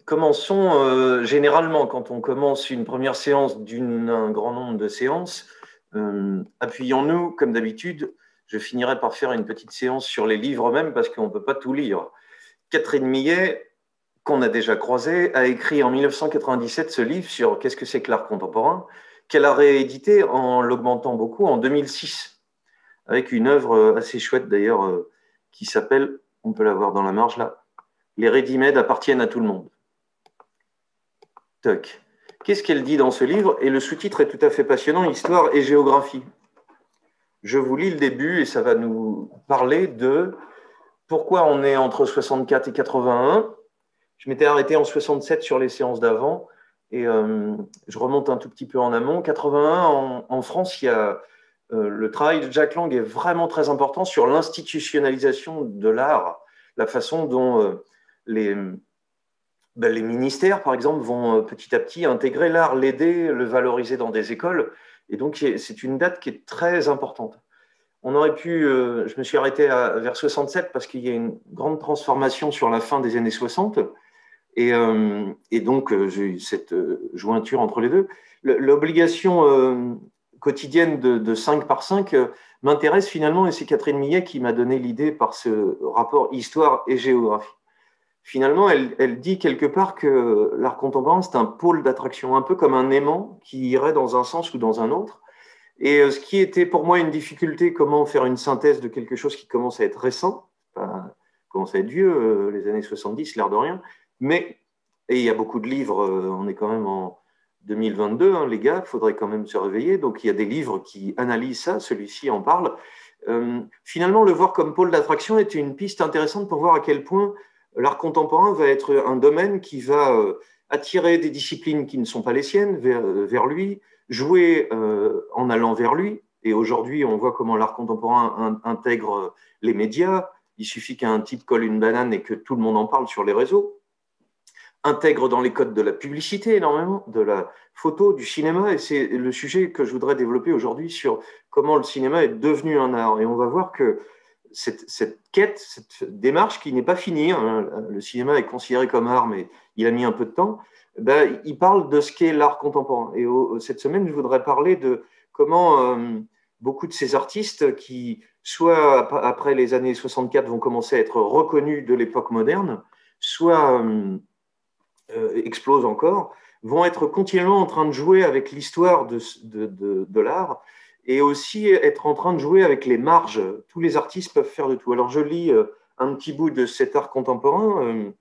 Commençons généralement, quand on commence une première séance d'un grand nombre de séances, appuyons-nous, comme d'habitude. Je finirai par faire une petite séance sur les livres même, parce qu'on ne peut pas tout lire. Catherine Millet, qu'on a déjà croisé, a écrit en 1997 ce livre sur qu'est-ce que c'est que l'art contemporain, qu'elle a réédité en l'augmentant beaucoup en 2006, avec une œuvre assez chouette d'ailleurs, qui s'appelle, on peut la voir dans la marge là, Les ready-made appartiennent à tout le monde. Toc. Qu'est-ce qu'elle dit dans ce livre? Et le sous-titre est tout à fait passionnant, Histoire et géographie. Je vous lis le début et ça va nous parler de pourquoi on est entre 64 et 81. Je m'étais arrêté en 67 sur les séances d'avant et je remonte un tout petit peu en amont. 81, en France, il y a le travail de Jack Lang est vraiment très important sur l'institutionnalisation de l'art, la façon dont les ministères, par exemple, vont petit à petit intégrer l'art, l'aider, le valoriser dans des écoles. Et donc, c'est une date qui est très importante. On aurait pu, je me suis arrêté vers 67 parce qu'il y a une grande transformation sur la fin des années 60. Et donc, j'ai eu cette jointure entre les deux. L'obligation quotidienne de 5 par 5 m'intéresse finalement, et c'est Catherine Millet qui m'a donné l'idée par ce rapport histoire et géographie. Finalement, elle dit quelque part que l'art contemporain, c'est un pôle d'attraction, un peu comme un aimant qui irait dans un sens ou dans un autre. Et ce qui était pour moi une difficulté, comment faire une synthèse de quelque chose qui commence à être récent, commence à être vieux, les années 70, l'air de rien, mais, et il y a beaucoup de livres, on est quand même en 2022, hein, les gars, il faudrait quand même se réveiller, donc il y a des livres qui analysent ça, celui-ci en parle. Finalement, le voir comme pôle d'attraction était une piste intéressante pour voir à quel point l'art contemporain va être un domaine qui va attirer des disciplines qui ne sont pas les siennes vers lui, jouer en allant vers lui. Et aujourd'hui, on voit comment l'art contemporain intègre les médias. Il suffit qu'un type colle une banane et que tout le monde en parle sur les réseaux. Intègre dans les codes de la publicité énormément, de la photo, du cinéma. Et c'est le sujet que je voudrais développer aujourd'hui sur comment le cinéma est devenu un art. Et on va voir que cette quête, cette démarche qui n'est pas finie, hein, le cinéma est considéré comme art, mais il a mis un peu de temps, ben, il parle de ce qu'est l'art contemporain. Et cette semaine, je voudrais parler de comment beaucoup de ces artistes qui, soit après les années 64, vont commencer à être reconnus de l'époque moderne, soit explosent encore, vont être continuellement en train de jouer avec l'histoire de l'art et aussi être en train de jouer avec les marges. Tous les artistes peuvent faire de tout. Alors je lis un petit bout de cet art contemporain.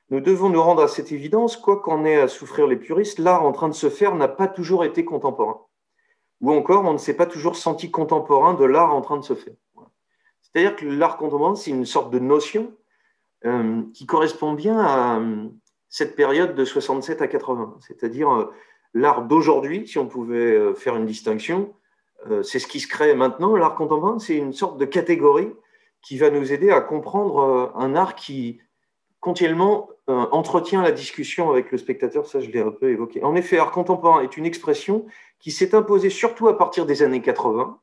Nous devons nous rendre à cette évidence, quoi qu'en ait à souffrir les puristes, l'art en train de se faire n'a pas toujours été contemporain. Ou encore, on ne s'est pas toujours senti contemporain de l'art en train de se faire. C'est-à-dire que l'art contemporain, c'est une sorte de notion qui correspond bien à cette période de 67 à 80. C'est-à-dire l'art d'aujourd'hui, si on pouvait faire une distinction, c'est ce qui se crée maintenant. L'art contemporain, c'est une sorte de catégorie qui va nous aider à comprendre un art qui continuellement entretient la discussion avec le spectateur, ça je l'ai un peu évoqué. En effet, art contemporain est une expression qui s'est imposée surtout à partir des années 80,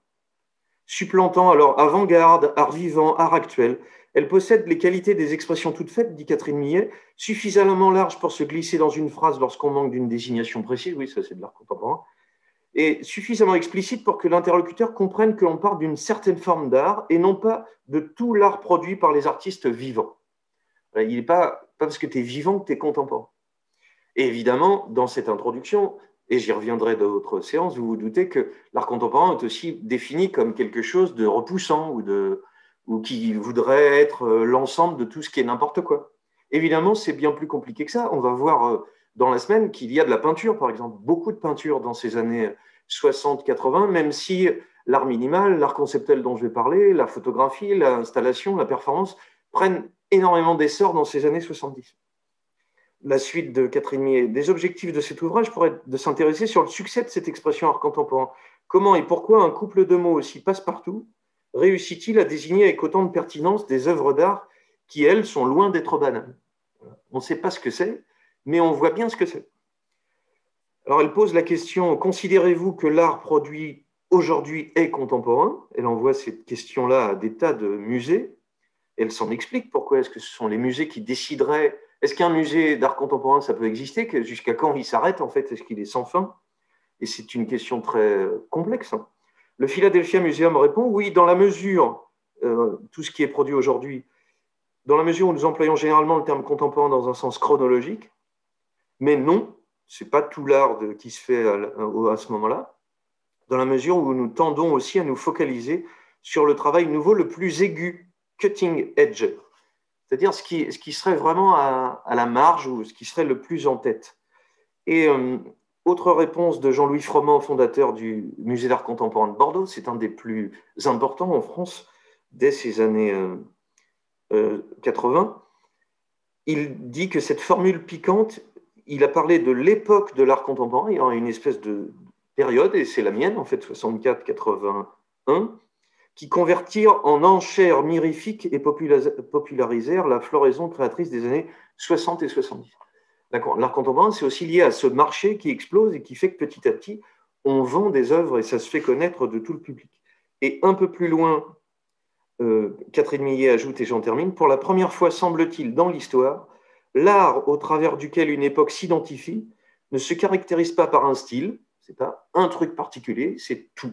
supplantant alors avant-garde, art vivant, art actuel. Elle possède les qualités des expressions toutes faites, dit Catherine Millet, suffisamment larges pour se glisser dans une phrase lorsqu'on manque d'une désignation précise, oui, ça c'est de l'art contemporain, et suffisamment explicite pour que l'interlocuteur comprenne que l'on parle d'une certaine forme d'art et non pas de tout l'art produit par les artistes vivants. Il n'est pas parce que tu es vivant que tu es contemporain. Et évidemment, dans cette introduction, et j'y reviendrai dans d'autres séances, vous vous doutez que l'art contemporain est aussi défini comme quelque chose de repoussant ou qui voudrait être l'ensemble de tout ce qui est n'importe quoi. Évidemment, c'est bien plus compliqué que ça. On va voir dans la semaine qu'il y a de la peinture, par exemple, beaucoup de peinture dans ces années 60-80, même si l'art minimal, l'art conceptuel dont je vais parler, la photographie, l'installation, la performance prennent énormément d'essor dans ces années 70. La suite de Catherine Millet. Des objectifs de cet ouvrage pourraient être de s'intéresser sur le succès de cette expression art contemporain. Comment et pourquoi un couple de mots aussi passe-partout réussit-il à désigner avec autant de pertinence des œuvres d'art qui, elles, sont loin d'être banales? On ne sait pas ce que c'est, mais on voit bien ce que c'est. Alors elle pose la question, considérez-vous que l'art produit aujourd'hui est contemporain? Elle envoie cette question-là à des tas de musées. Elle s'en explique pourquoi est-ce que ce sont les musées qui décideraient Est-ce qu'un musée d'art contemporain, ça peut exister? Jusqu'à quand il s'arrête, en fait? Est-ce qu'il est sans fin? Et c'est une question très complexe. Le Philadelphia Museum répond oui, dans la mesure, tout ce qui est produit aujourd'hui, dans la mesure où nous employons généralement le terme contemporain dans un sens chronologique, mais non, ce n'est pas tout l'art qui se fait à ce moment-là, dans la mesure où nous tendons aussi à nous focaliser sur le travail nouveau le plus aigu, cutting edge, c'est-à-dire ce qui serait vraiment à la marge ou ce qui serait le plus en tête. Et autre réponse de Jean-Louis Froment, fondateur du Musée d'art contemporain de Bordeaux, c'est un des plus importants en France dès ces années 80. Il dit que cette formule piquante, il a parlé de l'époque de l'art contemporain, il y a une espèce de période, et c'est la mienne en fait, 64-81, qui convertirent en enchères mirifiques et popularisèrent la floraison créatrice des années 60 et 70. L'art contemporain, c'est aussi lié à ce marché qui explose et qui fait que petit à petit, on vend des œuvres et ça se fait connaître de tout le public. Et un peu plus loin, Catherine Millet ajoute, et j'en termine, pour la première fois, semble-t-il, dans l'histoire, l'art au travers duquel une époque s'identifie ne se caractérise pas par un style, c'est pas un truc particulier, c'est tout.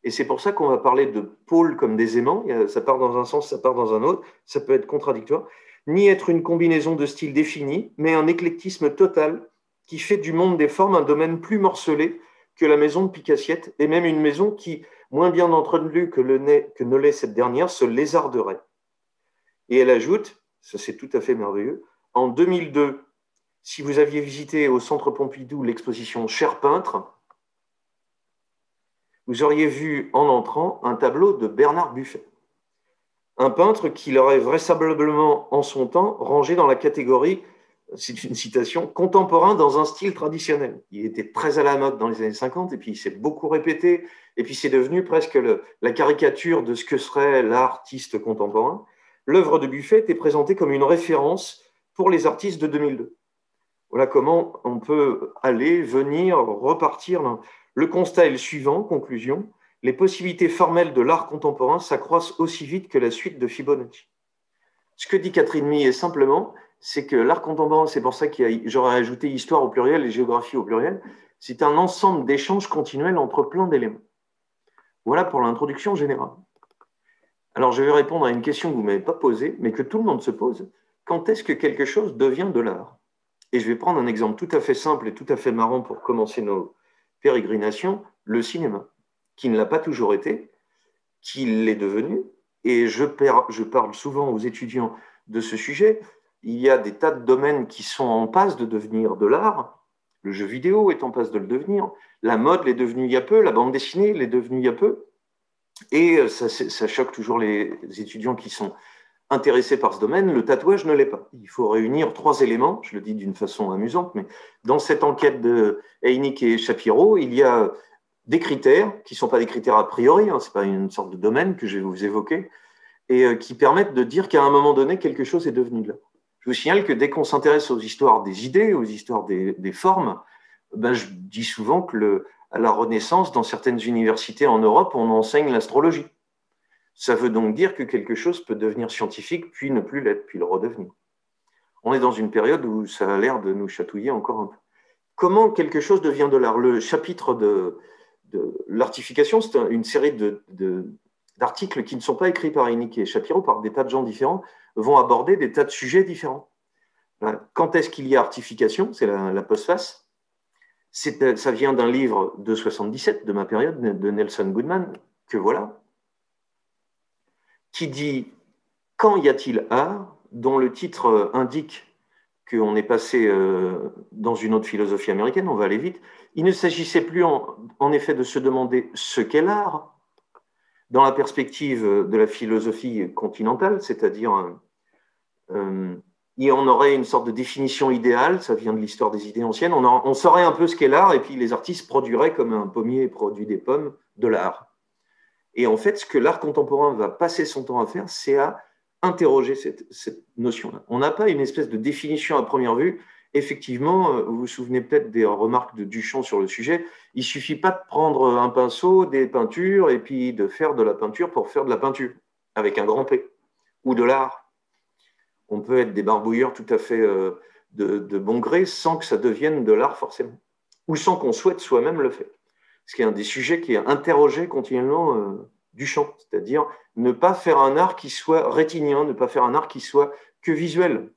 Et c'est pour ça qu'on va parler de pôles comme des aimants, ça part dans un sens, ça part dans un autre, ça peut être contradictoire, ni être une combinaison de styles définis, mais un éclectisme total qui fait du monde des formes un domaine plus morcelé que la maison de Picassiette, et même une maison qui, moins bien entretenue que ne l'est cette dernière, se lézarderait. Et elle ajoute, ça c'est tout à fait merveilleux, en 2002, si vous aviez visité au Centre Pompidou l'exposition Cher peintre, vous auriez vu en entrant un tableau de Bernard Buffet. Un peintre qui l'aurait vraisemblablement en son temps rangé dans la catégorie, c'est une citation, contemporain dans un style traditionnel. Il était très à la mode dans les années 50 et puis il s'est beaucoup répété et puis c'est devenu presque la caricature de ce que serait l'artiste contemporain. L'œuvre de Buffet était présentée comme une référence pour les artistes de 2002. Voilà comment on peut aller, venir, repartir. Le constat est le suivant, conclusion. Les possibilités formelles de l'art contemporain s'accroissent aussi vite que la suite de Fibonacci. Ce que dit Catherine Millet simplement, c'est que l'art contemporain, c'est pour ça que j'aurais ajouté histoire au pluriel et géographie au pluriel, c'est un ensemble d'échanges continuels entre plein d'éléments. Voilà pour l'introduction générale. Alors je vais répondre à une question que vous ne m'avez pas posée, mais que tout le monde se pose. Quand est-ce que quelque chose devient de l'art? Et je vais prendre un exemple tout à fait simple et tout à fait marrant pour commencer nos pérégrinations, le cinéma, qui ne l'a pas toujours été, qui l'est devenu. Et je parle souvent aux étudiants de ce sujet. Il y a des tas de domaines qui sont en passe de devenir de l'art. Le jeu vidéo est en passe de le devenir. La mode l'est devenue il y a peu. La bande dessinée l'est devenue il y a peu. Et ça choque toujours les étudiants qui sont intéressés par ce domaine. Le tatouage ne l'est pas. Il faut réunir 3 éléments. Je le dis d'une façon amusante, mais dans cette enquête de Heinick et Shapiro, il y a des critères qui ne sont pas des critères a priori, ce n'est pas une sorte de domaine que je vais vous évoquer, et qui permettent de dire qu'à un moment donné, quelque chose est devenu de là. Je vous signale que dès qu'on s'intéresse aux histoires des idées, aux histoires des formes, ben je dis souvent que à la Renaissance, dans certaines universités en Europe, on enseigne l'astrologie. Ça veut donc dire que quelque chose peut devenir scientifique, puis ne plus l'être, puis le redevenir. On est dans une période où ça a l'air de nous chatouiller encore un peu. Comment quelque chose devient de l'art? Le chapitre de l'artification, c'est une série d'articles qui ne sont pas écrits par Heinick et Shapiro, par des tas de gens différents, vont aborder des tas de sujets différents. Quand est-ce qu'il y a artification? C'est la postface. Ça vient d'un livre de 77, de ma période, de Nelson Goodman, que voilà, qui dit « Quand y a-t-il art ?» dont le titre indique qu'on est passé dans une autre philosophie américaine, on va aller vite. Il ne s'agissait plus en effet de se demander ce qu'est l'art dans la perspective de la philosophie continentale, c'est-à-dire on aurait une sorte de définition idéale, ça vient de l'histoire des idées anciennes, on saurait un peu ce qu'est l'art et puis les artistes produiraient comme un pommier produit des pommes de l'art. Et en fait, ce que l'art contemporain va passer son temps à faire, c'est à interroger cette notion-là. On n'a pas une espèce de définition à première vue. Effectivement, vous vous souvenez peut-être des remarques de Duchamp sur le sujet. Il ne suffit pas de prendre un pinceau, des peintures, et puis de faire de la peinture pour faire de la peinture, avec un grand P, ou de l'art. On peut être des barbouilleurs tout à fait de bon gré sans que ça devienne de l'art forcément, ou sans qu'on souhaite soi-même le faire. Ce qui est un des sujets qui est interrogé continuellement Duchamp, c'est-à-dire ne pas faire un art qui soit rétinien, ne pas faire un art qui soit que visuel.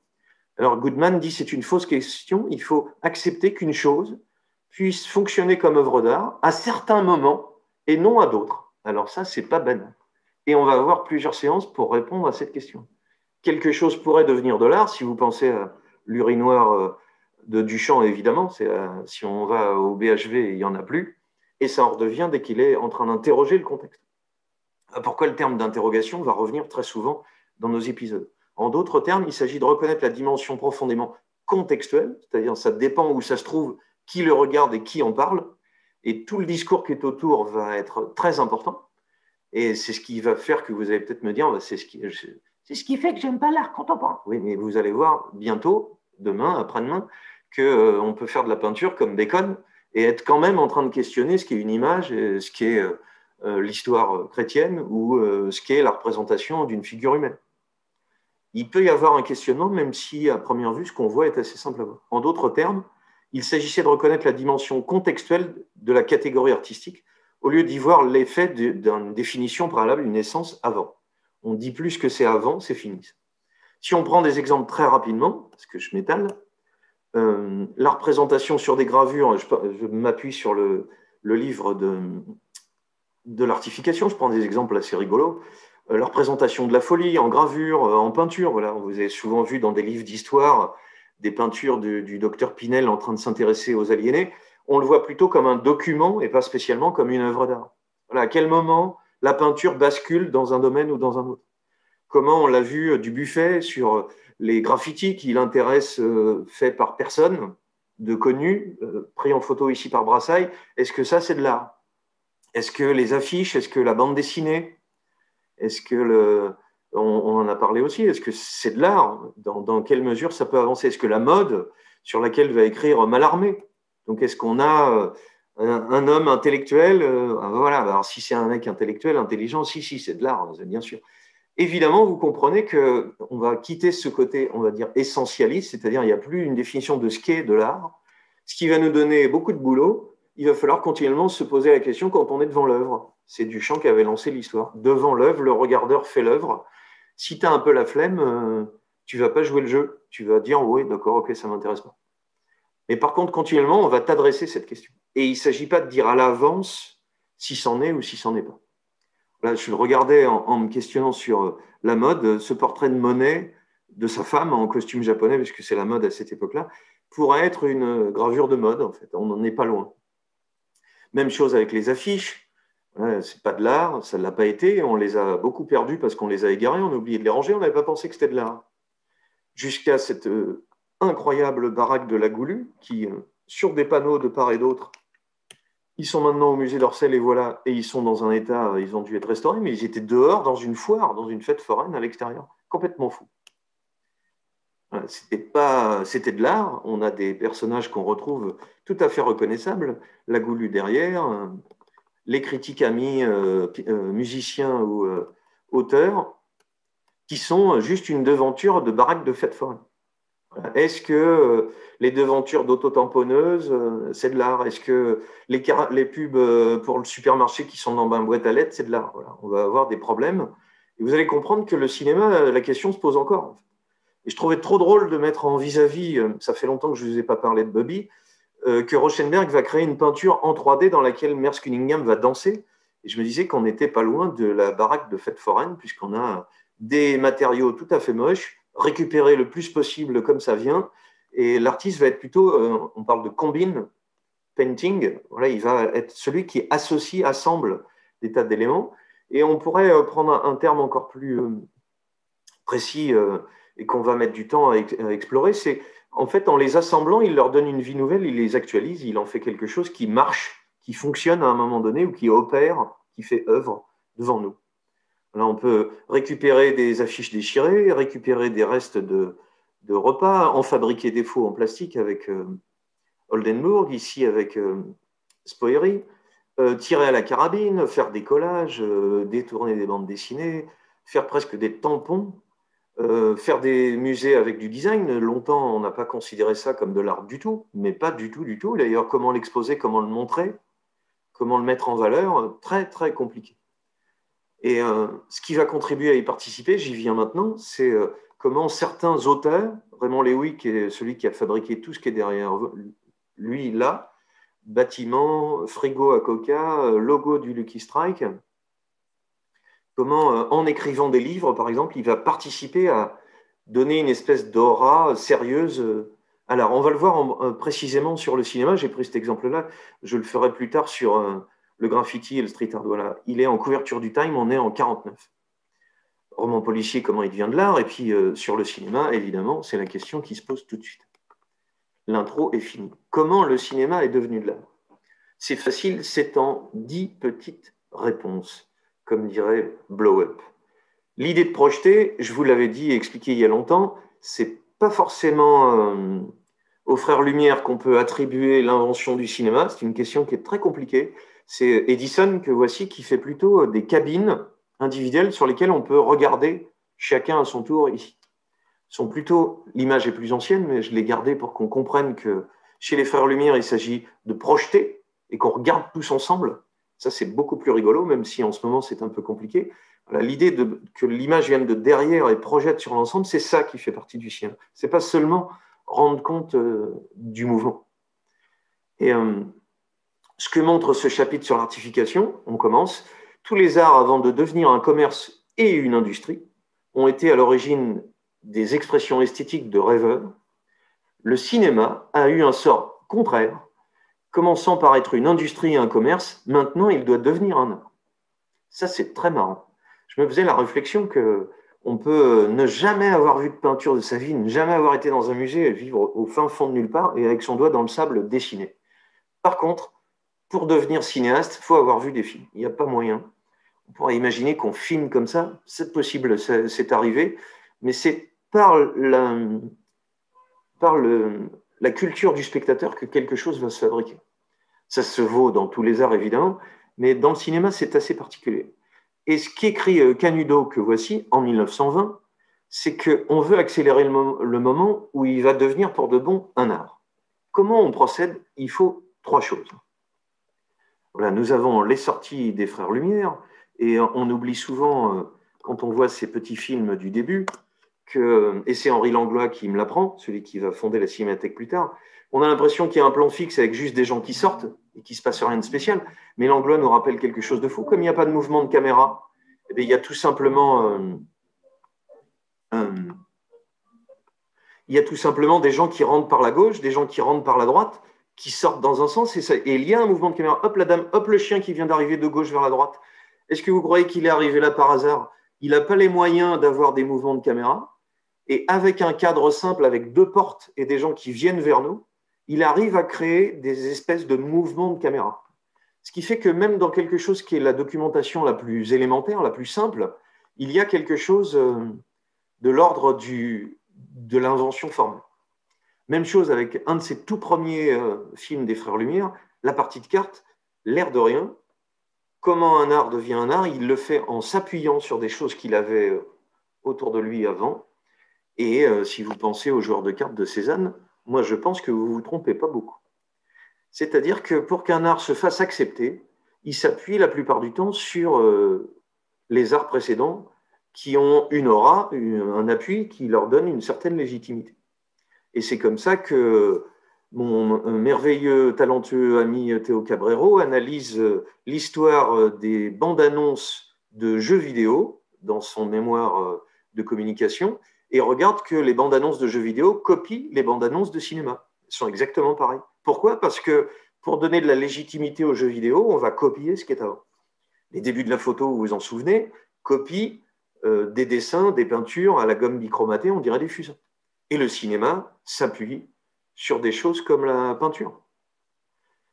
Alors Goodman dit c'est une fausse question, il faut accepter qu'une chose puisse fonctionner comme œuvre d'art à certains moments et non à d'autres. Alors ça, c'est pas banal. Et on va avoir plusieurs séances pour répondre à cette question. Quelque chose pourrait devenir de l'art, si vous pensez à l'urinoir de Duchamp, évidemment, si on va au BHV, il n'y en a plus, et ça en redevient dès qu'il est en train d'interroger le contexte. Pourquoi le terme d'interrogation va revenir très souvent dans nos épisodes. En d'autres termes, il s'agit de reconnaître la dimension profondément contextuelle, c'est-à-dire ça dépend où ça se trouve, qui le regarde et qui en parle, et tout le discours qui est autour va être très important, et c'est ce qui va faire que vous allez peut-être me dire, c'est ce qui fait que j'aime pas l'art contemporain. Oui, mais vous allez voir bientôt, demain, après-demain, qu'on peut faire de la peinture comme Bacon et être quand même en train de questionner ce qu'est une image, ce qu'est l'histoire chrétienne ou ce qu'est la représentation d'une figure humaine. Il peut y avoir un questionnement, même si à première vue, ce qu'on voit est assez simple à voir. En d'autres termes, il s'agissait de reconnaître la dimension contextuelle de la catégorie artistique au lieu d'y voir l'effet d'une définition préalable, une essence avant. On dit plus que c'est avant, c'est fini. Si on prend des exemples très rapidement, parce que je m'étale, la représentation sur des gravures, je m'appuie sur le livre de l'artification, je prends des exemples assez rigolos, la représentation de la folie en gravure, en peinture. Voilà, vous avez souvent vu dans des livres d'histoire des peintures du docteur Pinel en train de s'intéresser aux aliénés. On le voit plutôt comme un document et pas spécialement comme une œuvre d'art. Voilà, à quel moment la peinture bascule dans un domaine ou dans un autre. Comment on l'a vu du Buffet sur les graffitis qui l'intéressent, faits par personne, de connus, pris en photo ici par Brassailles. Est-ce que ça, c'est de l'art? Est-ce que les affiches, est-ce que la bande dessinée, est-ce que on en a parlé aussi, est-ce que c'est de l'art? Dans quelle mesure ça peut avancer? Est-ce que la mode sur laquelle va écrire Mallarmé? Donc est-ce qu'on a un homme intellectuel? Voilà, alors si c'est un mec intellectuel, intelligent, si, c'est de l'art, bien sûr. Évidemment, vous comprenez qu'on va quitter ce côté, on va dire, essentialiste, c'est-à-dire il n'y a plus une définition de ce qu'est de l'art, ce qui va nous donner beaucoup de boulot. Il va falloir continuellement se poser la question quand on est devant l'œuvre. C'est Duchamp qui avait lancé l'histoire. Devant l'œuvre, le regardeur fait l'œuvre. Si tu as un peu la flemme, tu ne vas pas jouer le jeu. Tu vas dire, oui, d'accord, ok, ça ne m'intéresse pas. Mais par contre, continuellement, on va t'adresser cette question. Et il ne s'agit pas de dire à l'avance si c'en est ou si c'en est pas. Là, je le regardais en me questionnant sur la mode, ce portrait de Monet de sa femme en costume japonais, puisque c'est la mode à cette époque-là, pourrait être une gravure de mode, en fait. On n'en est pas loin. Même chose avec les affiches. C'est pas de l'art, ça ne l'a pas été. On les a beaucoup perdus parce qu'on les a égarés, on a oublié de les ranger, on n'avait pas pensé que c'était de l'art. Jusqu'à cette incroyable baraque de la Goulue qui, sur des panneaux de part et d'autre, ils sont maintenant au musée d'Orsay, et voilà, et ils sont dans un état, ils ont dû être restaurés, mais ils étaient dehors dans une foire, dans une fête foraine à l'extérieur. Complètement fou. C'était de l'art. On a des personnages qu'on retrouve tout à fait reconnaissables. La Goulue derrière, les critiques amis, musiciens ou auteurs, qui sont juste une devanture de baraque de fête foraine. Est-ce que les devantures d'auto-tamponneuses, c'est de l'art? Est-ce que les pubs pour le supermarché qui sont dans une boîte à lettres, c'est de l'art? Voilà. On va avoir des problèmes. Et vous allez comprendre que le cinéma, la question se pose encore. En fait. Et je trouvais trop drôle de mettre en vis-à-vis, ça fait longtemps que je ne vous ai pas parlé de Bobby, que Rauschenberg va créer une peinture en 3D dans laquelle Merce Cunningham va danser. Et je me disais qu'on n'était pas loin de la baraque de fête foraine, puisqu'on a des matériaux tout à fait moches, récupérer le plus possible comme ça vient. Et l'artiste va être plutôt, on parle de combine painting, voilà, il va être celui qui associe, assemble des tas d'éléments. Et on pourrait prendre un terme encore plus précis et qu'on va mettre du temps à explorer, c'est en fait en les assemblant, il leur donne une vie nouvelle, il les actualise, il en fait quelque chose qui marche, qui fonctionne à un moment donné ou qui opère, qui fait œuvre devant nous. Là, on peut récupérer des affiches déchirées, récupérer des restes de repas, en fabriquer des faux en plastique avec Oldenburg, ici avec Spoeri, tirer à la carabine, faire des collages, détourner des bandes dessinées, faire presque des tampons Faire des musées avec du design, longtemps, on n'a pas considéré ça comme de l'art du tout, mais pas du tout, du tout. D'ailleurs, comment l'exposer, comment le montrer, comment le mettre en valeur, très, très compliqué. Et ce qui va contribuer à y participer, j'y viens maintenant, c'est comment certains auteurs, Raymond Lévy, qui est celui qui a fabriqué tout ce qui est derrière lui, là, bâtiment, frigo à coca, logo du Lucky Strike, comment, en écrivant des livres, par exemple, il va participer à donner une espèce d'aura sérieuse. Alors, on va le voir précisément sur le cinéma. J'ai pris cet exemple-là. Je le ferai plus tard sur le graffiti et le street art. Voilà. Il est en couverture du Time. On est en 49. Roman policier, comment il devient de l'art. Et puis, sur le cinéma, évidemment, c'est la question qui se pose tout de suite. L'intro est finie. Comment le cinéma est devenu de l'art? C'est facile, c'est en 10 petites réponses, comme dirait Blow Up. L'idée de projeter, je vous l'avais dit et expliqué il y a longtemps, c'est pas forcément aux frères Lumière qu'on peut attribuer l'invention du cinéma. C'est une question qui est très compliquée. C'est Edison que voici qui fait plutôt des cabines individuelles sur lesquelles on peut regarder chacun à son tour ici. L'image est plus ancienne, mais je l'ai gardée pour qu'on comprenne que chez les frères Lumière, il s'agit de projeter et qu'on regarde tous ensemble. Ça, c'est beaucoup plus rigolo, même si en ce moment, c'est un peu compliqué. L'idée que l'image vienne de derrière et projette sur l'ensemble, c'est ça qui fait partie du cinéma. Ce n'est pas seulement rendre compte du mouvement. Et ce que montre ce chapitre sur l'artification, on commence, tous les arts, avant de devenir un commerce et une industrie, ont été à l'origine des expressions esthétiques de rêveurs. Le cinéma a eu un sort contraire. Commençant par être une industrie et un commerce, maintenant il doit devenir un art. Ça, c'est très marrant. Je me faisais la réflexion qu'on peut ne jamais avoir vu de peinture de sa vie, ne jamais avoir été dans un musée et vivre au fin fond de nulle part et avec son doigt dans le sable dessiner. Par contre, pour devenir cinéaste, il faut avoir vu des films. Il n'y a pas moyen. On pourrait imaginer qu'on filme comme ça. C'est possible, c'est arrivé, mais c'est par la culture du spectateur que quelque chose va se fabriquer. Ça se vaut dans tous les arts, évidemment, mais dans le cinéma, c'est assez particulier. Et ce qu'écrit Canudo, que voici, en 1920, c'est qu'on veut accélérer le moment où il va devenir pour de bon un art. Comment on procède? Il faut 3 choses. Voilà, nous avons les sorties des Frères Lumière, et on oublie souvent, quand on voit ces petits films du début, et c'est Henri Langlois qui me l'apprend, celui qui va fonder la Cinémathèque plus tard, on a l'impression qu'il y a un plan fixe avec juste des gens qui sortent et qu'il ne se passe rien de spécial, mais Langlois nous rappelle quelque chose de fou. Comme il n'y a pas de mouvement de caméra, eh bien, il y a tout simplement des gens qui rentrent par la gauche, des gens qui rentrent par la droite, qui sortent dans un sens, et il y a un mouvement de caméra. Hop, la dame, hop, le chien qui vient d'arriver de gauche vers la droite. Est-ce que vous croyez qu'il est arrivé là par hasard? Il n'a pas les moyens d'avoir des mouvements de caméra, et avec un cadre simple, avec 2 portes et des gens qui viennent vers nous, il arrive à créer des espèces de mouvements de caméra. Ce qui fait que même dans quelque chose qui est la documentation la plus élémentaire, la plus simple, il y a quelque chose de l'ordre de l'invention formelle. Même chose avec un de ces tout premiers films des Frères Lumière, La partie de cartes, l'air de rien. Comment un art devient un art? Il le fait en s'appuyant sur des choses qu'il avait autour de lui avant. Et si vous pensez aux joueurs de cartes de Cézanne, moi je pense que vous ne vous trompez pas beaucoup. C'est-à-dire que pour qu'un art se fasse accepter, il s'appuie la plupart du temps sur les arts précédents qui ont une aura, un appui qui leur donne une certaine légitimité. Et c'est comme ça que mon merveilleux, talentueux ami Théo Cabrero analyse l'histoire des bandes annonces de jeux vidéo dans son mémoire de communication et regarde que les bandes annonces de jeux vidéo copient les bandes annonces de cinéma. Elles sont exactement pareilles. Pourquoi? Parce que pour donner de la légitimité aux jeux vidéo, on va copier ce qui est avant. Les débuts de la photo, vous vous en souvenez, copient des dessins, des peintures à la gomme bichromatée, on dirait des fusains. Et le cinéma s'appuie sur des choses comme la peinture.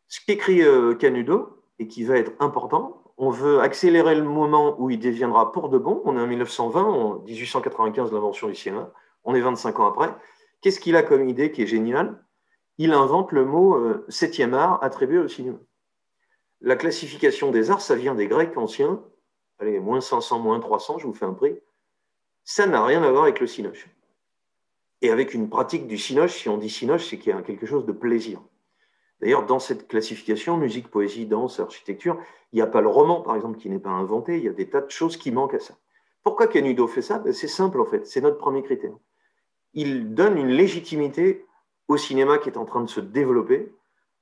Ce qu'écrit Canudo, et qui va être important, on veut accélérer le moment où il deviendra pour de bon. On est en 1920, en 1895, l'invention du cinéma. On est 25 ans après. Qu'est-ce qu'il a comme idée qui est géniale? Il invente le mot 7e art attribué au cinéma. La classification des arts, ça vient des Grecs anciens. Allez, moins 500, moins 300, je vous fais un prix. Ça n'a rien à voir avec le cinoche. Et avec une pratique du cinoche, si on dit cinoche, c'est qu'il y a quelque chose de plaisir. D'ailleurs, dans cette classification, musique, poésie, danse, architecture, il n'y a pas le roman, par exemple, qui n'est pas inventé, il y a des tas de choses qui manquent à ça. Pourquoi Canudo fait ça? C'est simple, en fait, c'est notre premier critère. Il donne une légitimité au cinéma qui est en train de se développer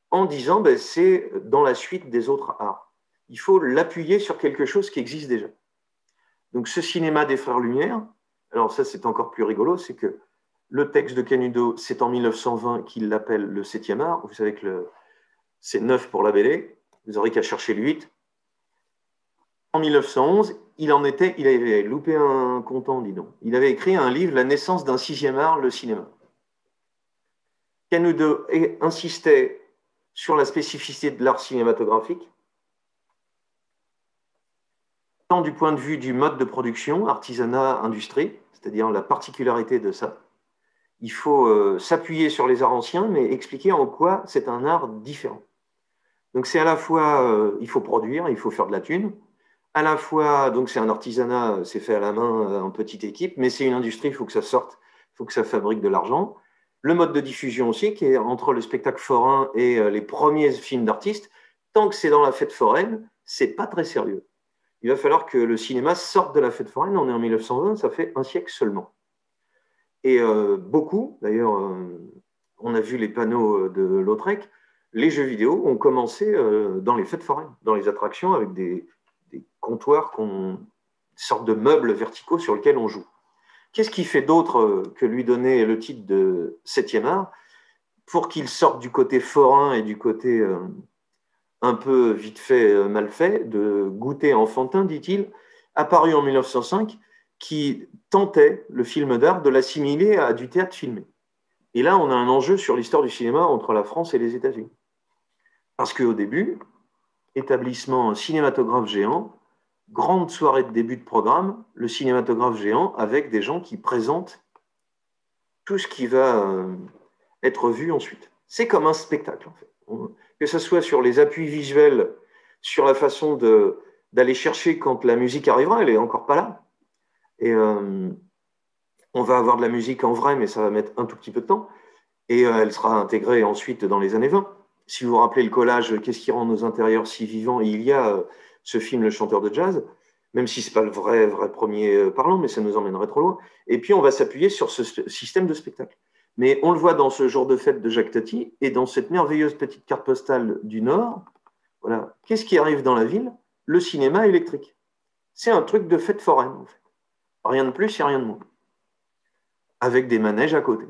en disant c'est dans la suite des autres arts. Il faut l'appuyer sur quelque chose qui existe déjà. Donc ce cinéma des Frères Lumière, alors ça c'est encore plus rigolo, c'est que le texte de Canudo, c'est en 1920 qu'il l'appelle le 7e art. Vous savez que c'est 9 pour la BD, vous n'aurez qu'à chercher le 8. En 1911, il avait loupé un comptant, dis donc. Il avait écrit un livre, La naissance d'un 6e art, le cinéma. Canudo insistait sur la spécificité de l'art cinématographique, tant du point de vue du mode de production, artisanat, industrie, c'est-à-dire la particularité de ça. Il faut s'appuyer sur les arts anciens, mais expliquer en quoi c'est un art différent. Donc c'est à la fois, il faut produire, il faut faire de la thune, à la fois, donc c'est un artisanat, c'est fait à la main en petite équipe, mais c'est une industrie, il faut que ça sorte, il faut que ça fabrique de l'argent. Le mode de diffusion aussi, qui est entre le spectacle forain et les premiers films d'artistes, tant que c'est dans la fête foraine, c'est pas très sérieux. Il va falloir que le cinéma sorte de la fête foraine, on est en 1920, ça fait un siècle seulement. Et beaucoup, d'ailleurs, on a vu les panneaux de Lautrec, les jeux vidéo ont commencé dans les fêtes foraines, dans les attractions, avec des comptoirs, une sorte de meubles verticaux sur lesquels on joue. Qu'est-ce qui fait d'autre que lui donner le titre de 7e art pour qu'il sorte du côté forain et du côté un peu vite fait, mal fait, de goûter enfantin, dit-il, apparu en 1905, qui tentait le film d'art de l'assimiler à du théâtre filmé. Et là, on a un enjeu sur l'histoire du cinéma entre la France et les États-Unis. Parce qu'au début, établissement cinématographe géant, grande soirée de début de programme, le cinématographe géant avec des gens qui présentent tout ce qui va être vu ensuite. C'est comme un spectacle, en fait. Que ce soit sur les appuis visuels, sur la façon d'aller chercher quand la musique arrivera, elle n'est encore pas là. Et on va avoir de la musique en vrai, mais ça va mettre un tout petit peu de temps. Et elle sera intégrée ensuite dans les années 20. Si vous vous rappelez le collage Qu'est-ce qui rend nos intérieurs si vivants, il y a ce film Le chanteur de jazz, même si ce n'est pas le vrai premier parlant, mais ça nous emmènerait trop loin. Et puis on va s'appuyer sur ce système de spectacle. Mais on le voit dans ce jour de fête de Jacques Tati et dans cette merveilleuse petite carte postale du Nord. Voilà. Qu'est-ce qui arrive dans la ville? Le cinéma électrique. C'est un truc de fête foraine, en fait. Rien de plus et rien de moins. Avec des manèges à côté.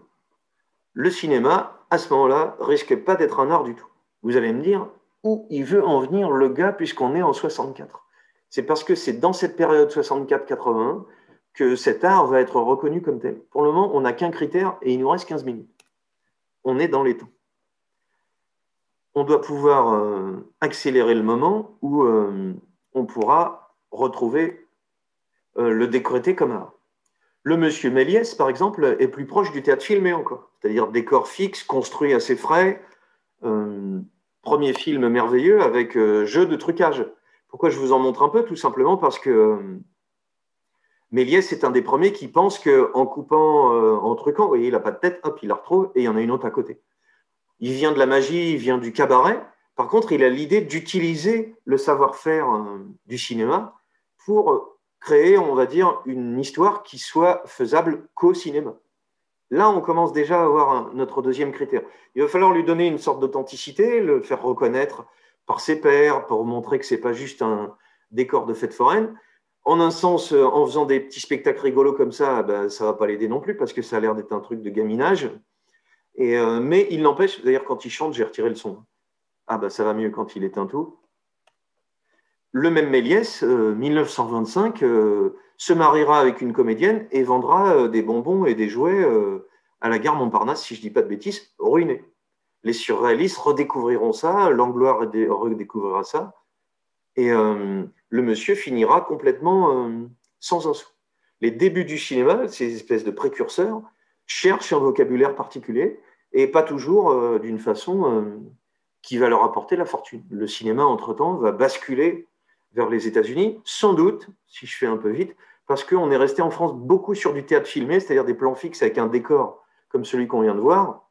Le cinéma, à ce moment-là, risque pas d'être un art du tout. Vous allez me dire, où il veut en venir le gars puisqu'on est en 64? C'est parce que c'est dans cette période 64-81 que cet art va être reconnu comme tel. Pour le moment, on n'a qu'un critère et il nous reste 15 minutes. On est dans les temps. On doit pouvoir accélérer le moment où on pourra retrouver le décréter comme art. Le monsieur Méliès, par exemple, est plus proche du théâtre filmé encore, c'est-à-dire décor fixe, construit à ses frais, premier film merveilleux avec jeu de trucage. Pourquoi je vous en montre un peu? Tout simplement parce que Méliès est un des premiers qui pense qu'en coupant, en truquant, vous voyez, il n'a pas de tête, hop, il la retrouve et il y en a une autre à côté. Il vient de la magie, il vient du cabaret. Par contre, il a l'idée d'utiliser le savoir-faire du cinéma pour créer, on va dire, une histoire qui soit faisable qu'au cinéma. Là, on commence déjà à avoir notre deuxième critère. Il va falloir lui donner une sorte d'authenticité, le faire reconnaître par ses pairs, pour montrer que ce n'est pas juste un décor de fête foraine. En un sens, en faisant des petits spectacles rigolos comme ça, ça ne va pas l'aider non plus, parce que ça a l'air d'être un truc de gaminage. Mais il n'empêche, d'ailleurs, quand il chante, j'ai retiré le son. Ça va mieux quand il éteint tout. Le même Méliès, 1925, se mariera avec une comédienne et vendra des bonbons et des jouets à la gare Montparnasse, si je ne dis pas de bêtises, ruinés. Les surréalistes redécouvriront ça, Langlois redécouvrira ça, et le monsieur finira complètement sans un sou. Les débuts du cinéma, ces espèces de précurseurs, cherchent un vocabulaire particulier et pas toujours d'une façon qui va leur apporter la fortune. Le cinéma, entre-temps, va basculer vers les États-Unis, sans doute, si je fais un peu vite, parce qu'on est resté en France beaucoup sur du théâtre filmé, c'est-à-dire des plans fixes avec un décor comme celui qu'on vient de voir,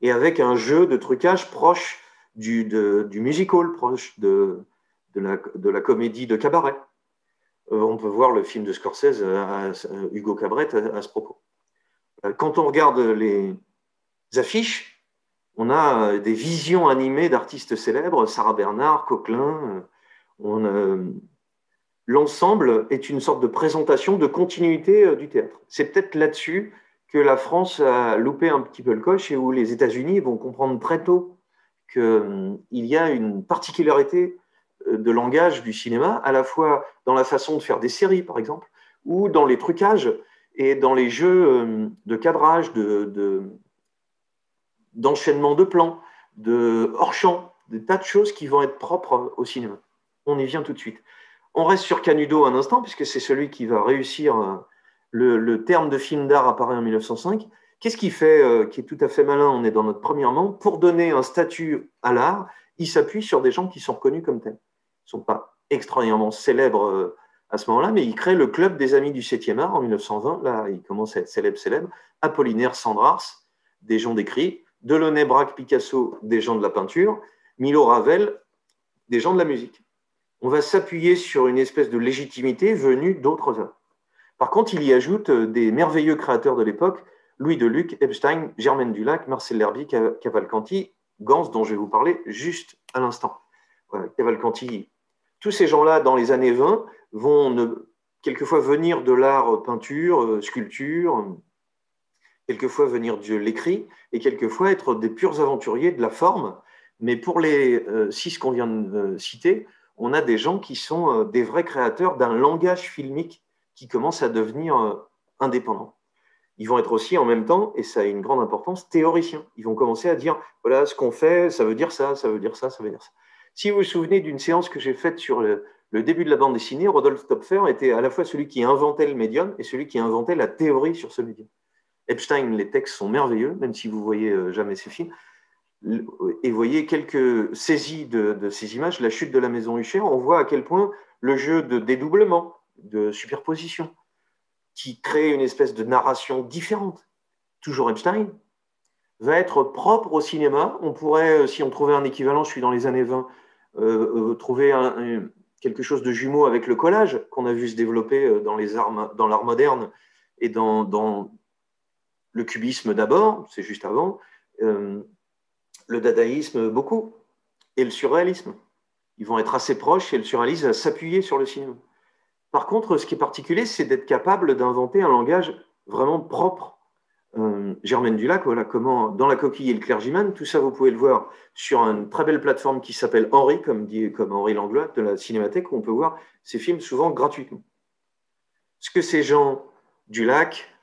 et avec un jeu de trucage proche du musical, proche de la comédie de cabaret. On peut voir le film de Scorsese, Hugo Cabret, à ce propos. Quand on regarde les affiches, on a des visions animées d'artistes célèbres, Sarah Bernard, Coquelin. L'ensemble est une sorte de présentation de continuité du théâtre. C'est peut-être là-dessus que la France a loupé un petit peu le coche et où les États-Unis vont comprendre très tôt qu'il y a une particularité de langage du cinéma, à la fois dans la façon de faire des séries, par exemple, ou dans les trucages et dans les jeux de cadrage, d'enchaînement de plans, de hors-champ, des tas de choses qui vont être propres au cinéma. On y vient tout de suite. On reste sur Canudo un instant, puisque c'est celui qui va réussir. Le terme de film d'art apparaît en 1905. Qu'est-ce qu'il fait qui est tout à fait malin? On est dans notre premièrement. Pour donner un statut à l'art, il s'appuie sur des gens qui sont reconnus comme tels. Ils ne sont pas extraordinairement célèbres à ce moment-là, mais il crée le Club des Amis du 7e art en 1920. Là, il commence à être célèbre. Apollinaire, Sandrars, des gens d'écrit. Delaunay, Braque, Picasso, des gens de la peinture. Milo, Ravel, des gens de la musique. On va s'appuyer sur une espèce de légitimité venue d'autres œuvres. Par contre, il y ajoute des merveilleux créateurs de l'époque, Louis Deluc, Epstein, Germaine Dulac, Marcel L'Herbier, Cavalcanti, Gans, dont je vais vous parler juste à l'instant. Voilà, Cavalcanti, tous ces gens-là, dans les années 20, vont quelquefois venir de l'art peinture, sculpture, quelquefois venir de l'écrit, et quelquefois être des purs aventuriers de la forme. Mais pour les 6 qu'on vient de citer, on a des gens qui sont des vrais créateurs d'un langage filmique qui commence à devenir indépendant. Ils vont être aussi en même temps, et ça a une grande importance, théoriciens. Ils vont commencer à dire, voilà, ce qu'on fait, ça veut dire ça, ça veut dire ça, ça veut dire ça. Si vous vous souvenez d'une séance que j'ai faite sur le début de la bande dessinée, Rodolphe Töpfer était à la fois celui qui inventait le médium et celui qui inventait la théorie sur ce médium. Epstein, les textes sont merveilleux, même si vous ne voyez jamais ces films. Et vous voyez quelques saisies de ces images, la chute de la maison Hucher, on voit à quel point le jeu de dédoublement, de superposition, qui crée une espèce de narration différente, toujours Epstein, va être propre au cinéma. On pourrait, si on trouvait un équivalent, je suis dans les années 20, trouver quelque chose de jumeau avec le collage qu'on a vu se développer dans l'art moderne et dans le cubisme d'abord, c'est juste avant, le dadaïsme beaucoup, et le surréalisme. Ils vont être assez proches et le surréalisme va s'appuyer sur le cinéma. Par contre, ce qui est particulier, c'est d'être capable d'inventer un langage vraiment propre. Germaine Dulac, voilà comment, dans La Coquille et le Clergyman, tout ça, vous pouvez le voir sur une très belle plateforme qui s'appelle Henri, comme Henri Langlois, de la Cinémathèque, où on peut voir ces films souvent gratuitement. Ce que ces gens, Dulac,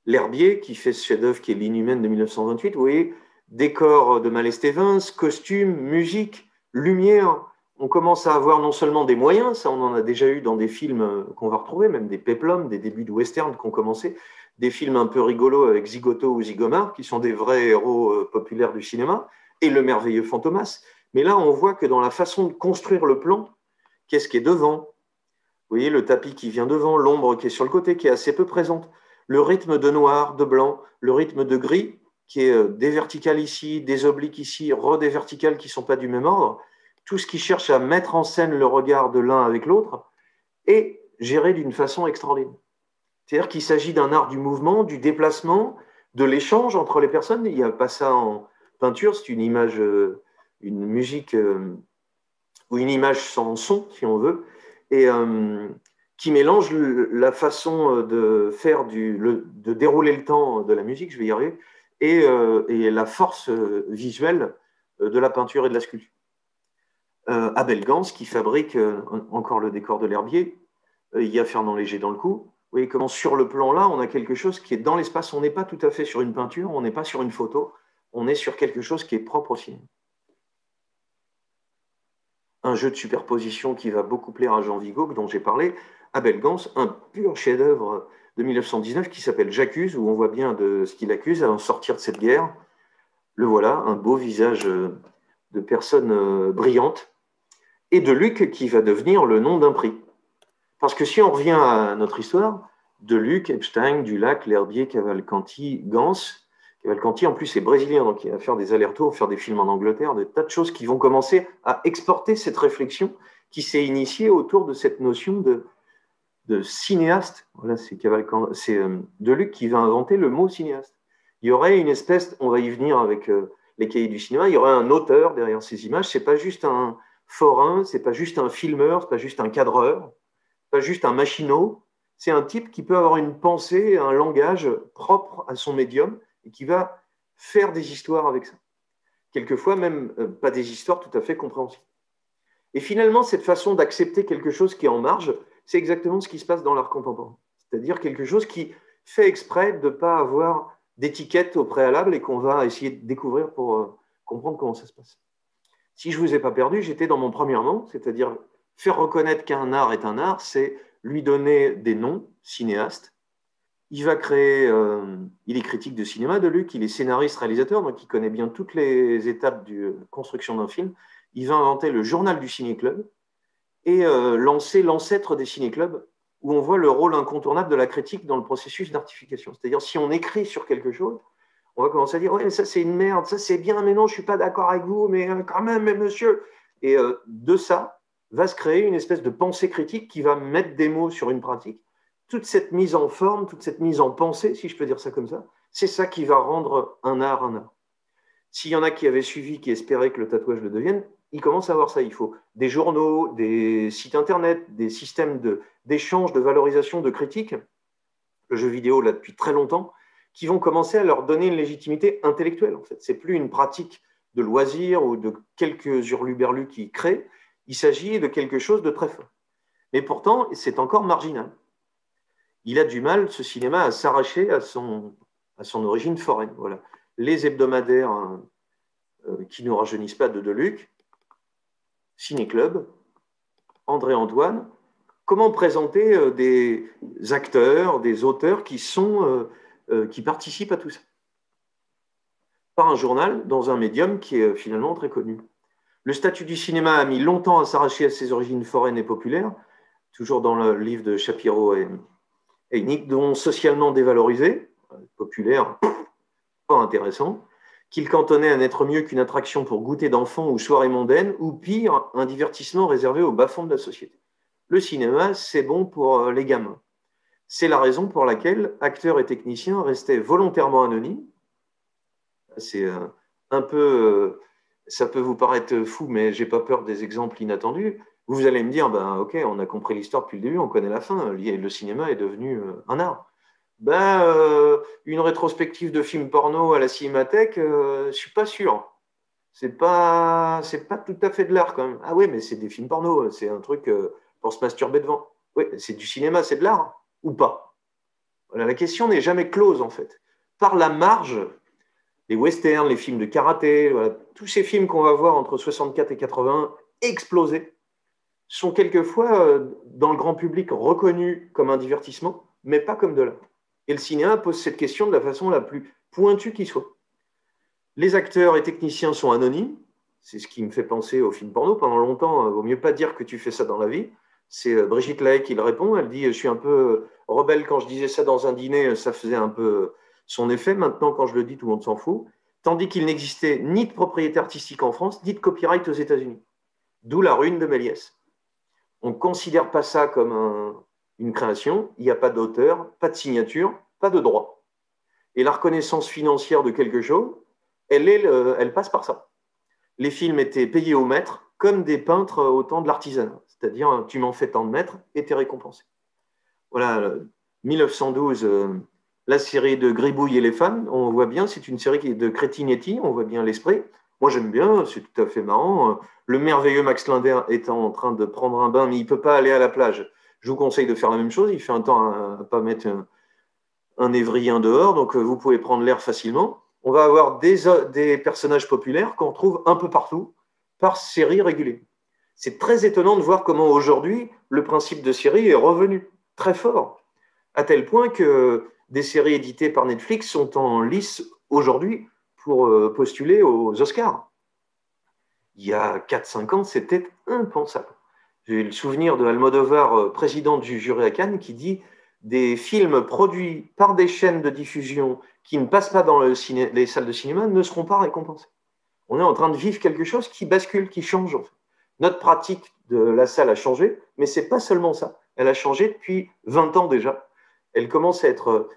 L'Herbier, qui fait ce chef-d'œuvre qui est L'Inhumaine de 1928, vous voyez, décor de Mallet-Stevens, costumes, musique, lumière. On commence à avoir non seulement des moyens, ça on en a déjà eu dans des films qu'on va retrouver, même des péplums, des débuts de western qui ont commencé, des films un peu rigolos avec Zigoto ou Zigomar, qui sont des vrais héros populaires du cinéma, et le merveilleux Fantomas. Mais là, on voit que dans la façon de construire le plan, qu'est-ce qui est devant? Vous voyez le tapis qui vient devant, l'ombre qui est sur le côté, qui est assez peu présente, le rythme de noir, de blanc, le rythme de gris, qui est des verticales ici, des obliques ici, des verticales qui ne sont pas du même ordre, tout ce qui cherche à mettre en scène le regard de l'un avec l'autre, est géré d'une façon extraordinaire. C'est-à-dire qu'il s'agit d'un art du mouvement, du déplacement, de l'échange entre les personnes. Il n'y a pas ça en peinture, c'est une image, une musique, ou une image sans son, si on veut, et qui mélange la façon de faire de dérouler le temps de la musique, je vais y arriver, et la force visuelle de la peinture et de la sculpture. Abel Gans, qui fabrique encore le décor de L'Herbier, il y a Fernand Léger dans le coup. Vous voyez comment sur le plan là, on a quelque chose qui est dans l'espace. On n'est pas tout à fait sur une peinture, on n'est pas sur une photo, on est sur quelque chose qui est propre au cinéma. Un jeu de superposition qui va beaucoup plaire à Jean Vigo, dont j'ai parlé. Abel Gans, un pur chef-d'œuvre de 1919 qui s'appelle J'accuse, où on voit bien de ce qu'il accuse à en sortir de cette guerre. Le voilà, un beau visage de personne brillante. Et de Luc, qui va devenir le nom d'un prix. Parce que si on revient à notre histoire, Deluc, Epstein, Dulac, L'Herbier, Cavalcanti, Gans, Cavalcanti en plus est brésilien, donc il va faire des allers-retours, faire des films en Angleterre, des tas de choses qui vont commencer à exporter cette réflexion qui s'est initiée autour de cette notion de cinéaste. Voilà, c'est Deluc qui va inventer le mot cinéaste. Il y aurait une espèce, on va y venir avec les cahiers du cinéma, il y aurait un auteur derrière ces images, c'est pas juste un forain, c'est pas juste un filmeur, c'est pas juste un cadreur, pas juste un machinot, c'est un type qui peut avoir une pensée, un langage propre à son médium et qui va faire des histoires avec ça. Quelquefois même pas des histoires tout à fait compréhensibles. Et finalement, cette façon d'accepter quelque chose qui est en marge, c'est exactement ce qui se passe dans l'art contemporain. C'est-à-dire quelque chose qui fait exprès de ne pas avoir d'étiquette au préalable et qu'on va essayer de découvrir pour comprendre comment ça se passe. Si je ne vous ai pas perdu, j'étais dans mon premièrement, c'est-à-dire faire reconnaître qu'un art est un art, c'est lui donner des noms, cinéastes. Il va créer, il est critique de cinéma, Deluc, il est scénariste, réalisateur, donc il connaît bien toutes les étapes de construction d'un film. Il va inventer le journal du ciné-club et lancer l'ancêtre des ciné-clubs, où on voit le rôle incontournable de la critique dans le processus d'artification. C'est-à-dire, si on écrit sur quelque chose, on va commencer à dire « ouais, ça c'est une merde, ça c'est bien, mais non, je ne suis pas d'accord avec vous, mais quand même, mais monsieur ». Et de ça va se créer une espèce de pensée critique qui va mettre des mots sur une pratique. Toute cette mise en forme, toute cette mise en pensée, si je peux dire ça comme ça, c'est ça qui va rendre un art un art. S'il y en a qui avaient suivi, qui espéraient que le tatouage le devienne, ils commencent à voir ça. Il faut des journaux, des sites internet, des systèmes d'échange, de valorisation, de critique, le jeu vidéo là depuis très longtemps, qui vont commencer à leur donner une légitimité intellectuelle. En fait, c'est plus une pratique de loisir ou de quelques hurluberlus qui créent. Il s'agit de quelque chose de très fort. Mais pourtant, c'est encore marginal. Il a du mal, ce cinéma, à s'arracher à son origine foraine. Voilà. Les hebdomadaires qui ne nous rajeunissent pas de Deluc, Ciné-Club, André-Antoine, comment présenter des acteurs, des auteurs qui participent à tout ça par un journal dans un médium qui est finalement très connu. Le statut du cinéma a mis longtemps à s'arracher à ses origines foraines et populaires, toujours dans le livre de Shapiro et Nick, dont socialement dévalorisé, populaire, pas intéressant, qu'il cantonnait à n'être mieux qu'une attraction pour goûter d'enfants ou soirée mondaine, ou pire, un divertissement réservé aux bas-fonds de la société. Le cinéma, c'est bon pour les gamins. C'est la raison pour laquelle acteurs et techniciens restaient volontairement anonymes. C'est un peu, ça peut vous paraître fou, mais j'ai pas peur des exemples inattendus. Vous allez me dire, ben, ok, on a compris l'histoire depuis le début, on connaît la fin. Le cinéma est devenu un art. Une rétrospective de films porno à la Cinémathèque, je suis pas sûr. C'est pas tout à fait de l'art quand même. Ah oui, mais c'est des films porno, c'est un truc pour se masturber devant. Oui, c'est du cinéma, c'est de l'art ou pas? Voilà, la question n'est jamais close en fait. Par la marge, les westerns, les films de karaté, voilà, tous ces films qu'on va voir entre 64 et 80 exploser sont quelquefois dans le grand public reconnus comme un divertissement, mais pas comme de l'art. Et le cinéma pose cette question de la façon la plus pointue qui soit. Les acteurs et techniciens sont anonymes, c'est ce qui me fait penser au film porno. Pendant longtemps, il vaut mieux pas dire que tu fais ça dans la vie. C'est Brigitte Lahaie qui le répond. Elle dit « Je suis un peu rebelle quand je disais ça dans un dîner, ça faisait un peu son effet. Maintenant, quand je le dis, tout le monde s'en fout. » Tandis qu'il n'existait ni de propriété artistique en France, ni de copyright aux États-Unis. D'où la ruine de Méliès. On ne considère pas ça comme une création. Il n'y a pas d'auteur, pas de signature, pas de droit. Et la reconnaissance financière de quelque chose, elle passe par ça. Les films étaient payés au mètre, comme des peintres au temps de l'artisanat. C'est-à-dire, tu m'en fais tant de mètres et tu es récompensé. Voilà, 1912, la série de Gribouille et les femmes, on voit bien, c'est une série de Cretinetti, on voit bien l'esprit. Moi, j'aime bien, c'est tout à fait marrant. Le merveilleux Max Linder est en train de prendre un bain, mais il ne peut pas aller à la plage. Je vous conseille de faire la même chose. Il fait un temps à ne pas mettre un évrien dehors, donc vous pouvez prendre l'air facilement. On va avoir des personnages populaires qu'on trouve un peu partout par série régulière. C'est très étonnant de voir comment aujourd'hui le principe de série est revenu très fort, à tel point que des séries éditées par Netflix sont en lice aujourd'hui pour postuler aux Oscars. Il y a 4-5 ans, c'était impensable. J'ai le souvenir de Almodovar, président du jury à Cannes, qui dit des films produits par des chaînes de diffusion qui ne passent pas dans les salles de cinéma ne seront pas récompensés. On est en train de vivre quelque chose qui bascule, qui change. En fait. Notre pratique de la salle a changé, mais ce n'est pas seulement ça. Elle a changé depuis 20 ans déjà. Elle commence à être,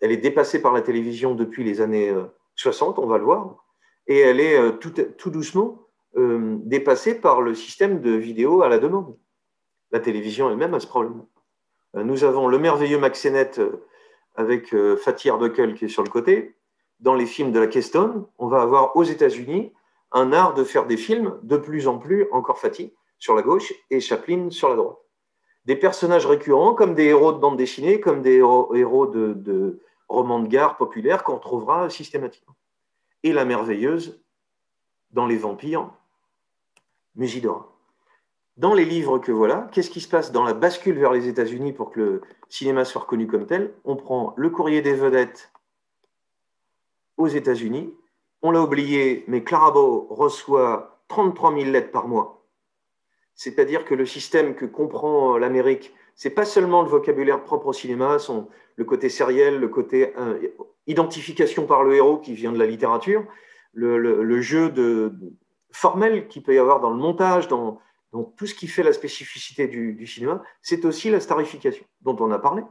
elle est dépassée par la télévision depuis les années 60, on va le voir, et elle est tout doucement dépassée par le système de vidéo à la demande. La télévision elle-même a ce problème. Nous avons le merveilleux Max Sennett avec Fatih Erbakan qui est sur le côté. Dans les films de la Keystone, on va avoir aux États-Unis un art de faire des films de plus en plus, encore Fatih sur la gauche et Chaplin sur la droite. Des personnages récurrents comme des héros de bande dessinée, comme des héros de romans de gare populaires qu'on retrouvera systématiquement. Et la merveilleuse, dans Les Vampires, Musidora. Dans les livres que voilà, qu'est-ce qui se passe dans la bascule vers les États-Unis pour que le cinéma soit reconnu comme tel? On prend Le Courrier des vedettes aux États-Unis, on l'a oublié, mais Clara Bow reçoit 33 000 lettres par mois. C'est-à-dire que le système que comprend l'Amérique, ce n'est pas seulement le vocabulaire propre au cinéma, le côté sériel, le côté identification par le héros qui vient de la littérature, le jeu formel qu'il peut y avoir dans le montage, dans tout ce qui fait la spécificité du cinéma, c'est aussi la starification dont on a parlé.